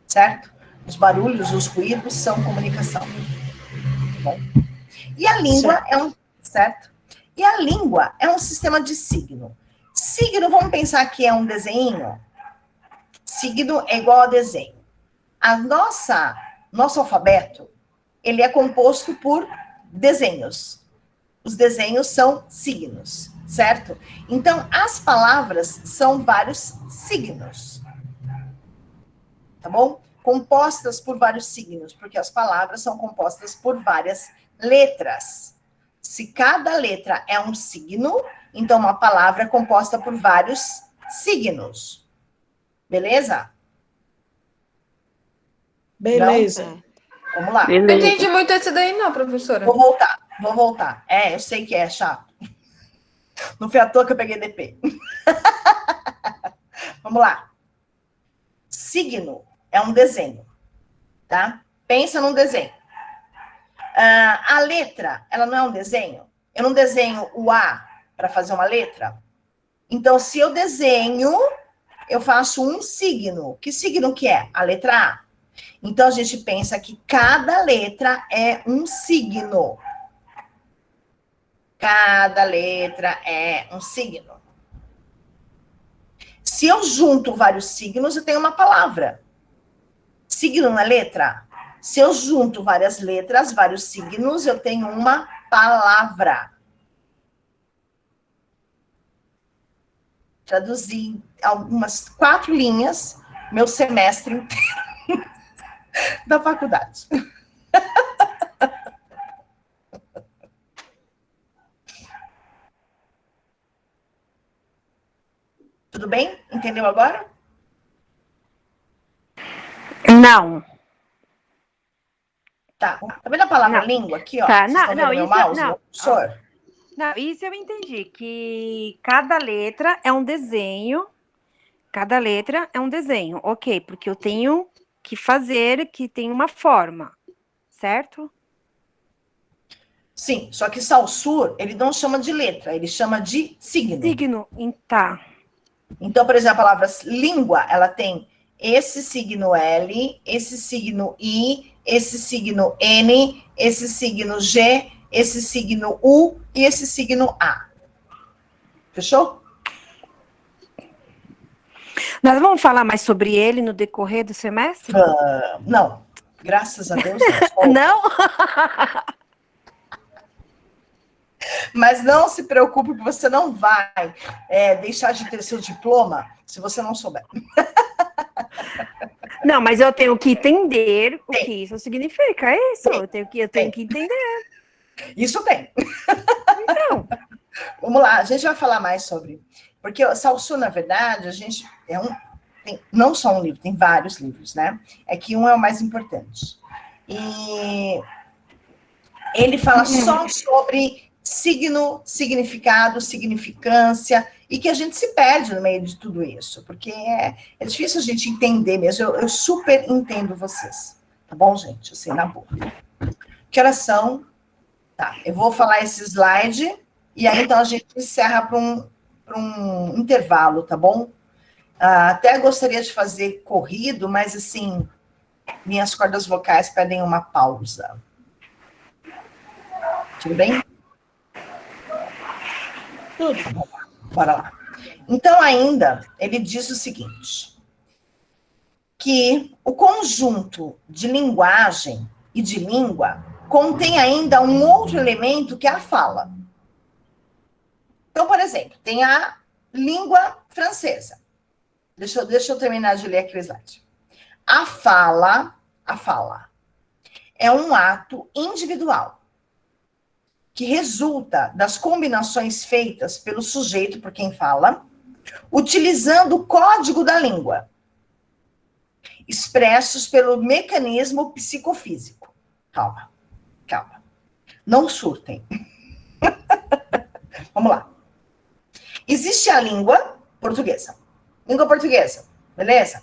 certo? Os barulhos, os ruídos são comunicação, tá bom? E a língua certo? E a língua é um sistema de signo. Signo, vamos pensar que é um desenho. Signo é igual a desenho. Nosso alfabeto, ele é composto por desenhos. Os desenhos são signos, certo? Então, as palavras são vários signos. Tá bom? Compostas por vários signos, porque as palavras são compostas por várias letras. Se cada letra é um signo, então uma palavra é composta por vários signos. Beleza? Beleza. Não? Vamos lá. Não entendi muito esse daí, não, professora. Vou voltar. Eu sei que é chato. Não foi à toa que eu peguei DP. Vamos lá. Signo é um desenho, tá? Pensa num desenho. A letra, ela não é um desenho? Eu não desenho o A para fazer uma letra? Então, se eu desenho, eu faço um signo. Que signo que é? A letra A. Então, a gente pensa que cada letra é um signo. Cada letra é um signo. Se eu junto vários signos, eu tenho uma palavra. Signo na letra? Se eu junto várias letras, vários signos, eu tenho uma palavra. Traduzi algumas 4 linhas, meu semestre inteiro da faculdade. Tudo bem? Entendeu agora? Não. Tá vendo a palavra língua aqui, ó? Tá. Vocês estão vendo meu mouse, meu cursor? Não, isso eu entendi, que cada letra é um desenho. Cada letra é um desenho, ok, porque eu tenho que fazer, que tem uma forma, certo? Sim, só que Saussure, ele não chama de letra, ele chama de signo. Signo, tá. Então, por exemplo, a palavra língua, ela tem esse signo L, esse signo I, esse signo N, esse signo G, esse signo U e esse signo A. Fechou? Nós vamos falar mais sobre ele no decorrer do semestre? Não, graças a Deus. Não? Mas não se preocupe que você não vai deixar de ter seu diploma se você não souber. Não, mas eu tenho que entender o que isso significa, é isso? Eu tenho que entender. Isso tem. Então. Vamos lá, a gente vai falar mais sobre... Porque o Saussure, na verdade, a gente... tem não só um livro, tem vários livros, né? É que um é o mais importante. E ele fala só sobre signo, significado, significância, e que a gente se perde no meio de tudo isso, porque é difícil a gente entender mesmo. Eu super entendo vocês, tá bom, gente? Assim, na boa. Que horas são? Tá, eu vou falar esse slide, e aí então a gente encerra para um intervalo, tá bom? Até gostaria de fazer corrido, mas assim, minhas cordas vocais pedem uma pausa. Tudo bem? Tudo. Bora lá. Então, ainda, ele diz o seguinte, que o conjunto de linguagem e de língua contém ainda um outro elemento que é a fala. Então, por exemplo, tem a língua francesa. Deixa eu terminar de ler aqui o slide. A fala é um ato individual que resulta das combinações feitas pelo sujeito, por quem fala, utilizando o código da língua, expressos pelo mecanismo psicofísico. Calma. Não surtem. Vamos lá. Existe a língua portuguesa. Língua portuguesa, beleza?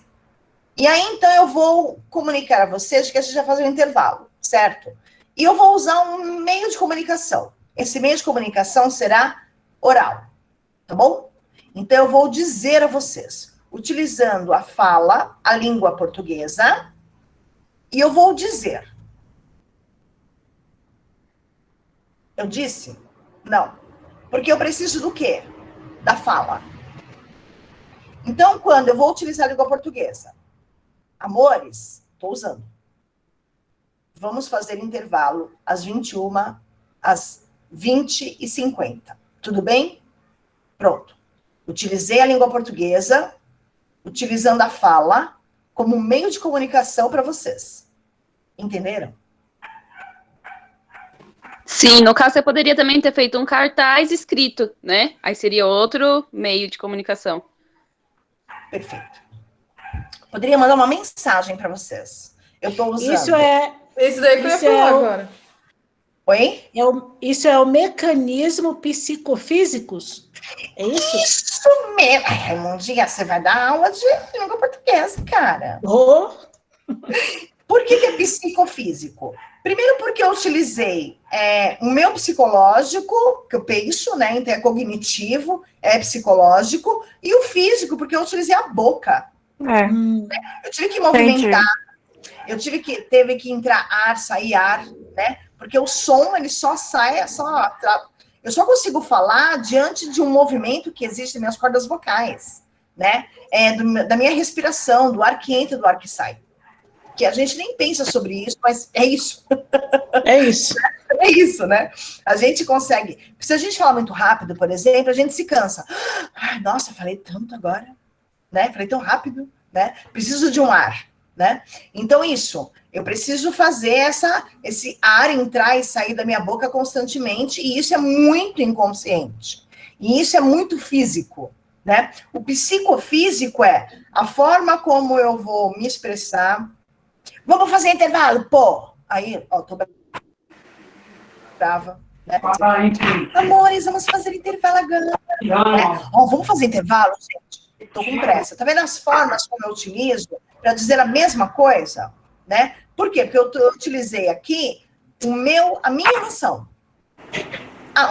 E aí, então, eu vou comunicar a vocês que a gente vai fazer um intervalo, certo? E eu vou usar um meio de comunicação. Esse meio de comunicação será oral, tá bom? Então, eu vou dizer a vocês, utilizando a fala, a língua portuguesa, e eu vou dizer. Eu disse? Não. Porque eu preciso do quê? Da fala. Então, quando eu vou utilizar a língua portuguesa, amores, estou usando. Vamos fazer intervalo às 21, às 20h50. Tudo bem? Pronto. Utilizei a língua portuguesa, utilizando a fala como meio de comunicação para vocês. Entenderam? Sim, no caso você poderia também ter feito um cartaz escrito, né? Aí seria outro meio de comunicação. Perfeito. Poderia mandar uma mensagem para vocês. Eu estou usando. Isso daí que eu ia falar agora. Oi? Isso é o mecanismo psicofísicos? É isso? Isso mesmo. Ai, Raimundinha, você vai dar aula de língua portuguesa, cara. Oh. Por que é psicofísico? Primeiro porque eu utilizei o meu psicológico, que eu penso, né? Então é cognitivo, é psicológico, e o físico, porque eu utilizei a boca. Eu tive que movimentar, teve que entrar ar, sair ar, né? Porque o som, ele só sai, eu só consigo falar diante de um movimento que existe nas minhas cordas vocais, né? Da minha respiração, do ar que entra, do ar que sai. Que a gente nem pensa sobre isso, mas é isso. É isso. É isso, né? A gente consegue. Se a gente falar muito rápido, por exemplo, a gente se cansa. Ai, nossa, falei tanto agora, né? Falei tão rápido, né? Preciso de um ar, né? Então, isso. Eu preciso fazer esse ar entrar e sair da minha boca constantemente, e isso é muito inconsciente. E isso é muito físico, né? O psicofísico é a forma como eu vou me expressar. Vamos fazer intervalo, pô! Aí, ó, tô brava, né? Amores, vamos fazer intervalo agora. Né? Ó, vamos fazer intervalo, gente? Tô com pressa. Tá vendo as formas como eu utilizo para dizer a mesma coisa, né? Por quê? Porque eu utilizei aqui a minha emoção,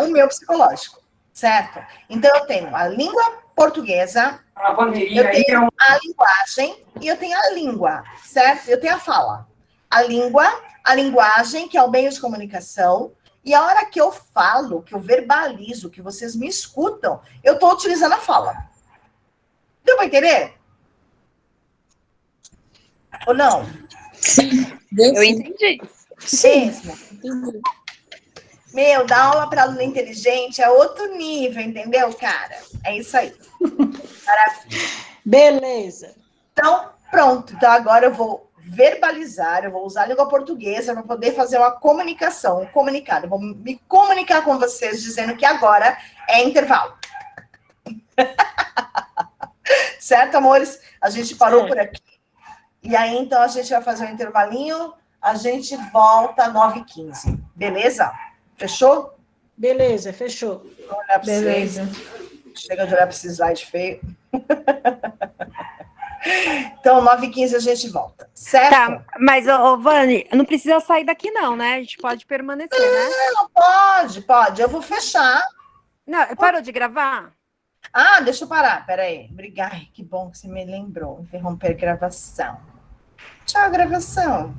o meu psicológico, certo? Então, eu tenho a língua portuguesa, eu tenho a linguagem e eu tenho a língua, certo? Eu tenho a fala. A língua, a linguagem, que é o meio de comunicação, e a hora que eu falo, que eu verbalizo, que vocês me escutam, eu estou utilizando a fala. Deu para entender? Ou não? Sim, eu entendi. Sim. Meu, dar aula para aluno inteligente é outro nível, entendeu, cara? É isso aí. Maravilha. Beleza. Então, pronto. Então, agora eu vou verbalizar, eu vou usar a língua portuguesa para poder fazer uma comunicação, um comunicado. Eu vou me comunicar com vocês dizendo que agora é intervalo. Certo, amores? A gente parou por aqui. E aí, então, a gente vai fazer um intervalinho. A gente volta às 9h15. Beleza? Fechou? Beleza, fechou. Vou olhar para vocês. Chega de olhar para esse slide feio. Então, 9h15 a gente volta, certo? Tá, mas, Vani, não precisa sair daqui não, né? A gente pode permanecer, né? Não, pode. Eu vou fechar. Não, parou de gravar? Ah, deixa eu parar, peraí. Obrigada, que bom que você me lembrou. Interromper a gravação. Tchau, gravação.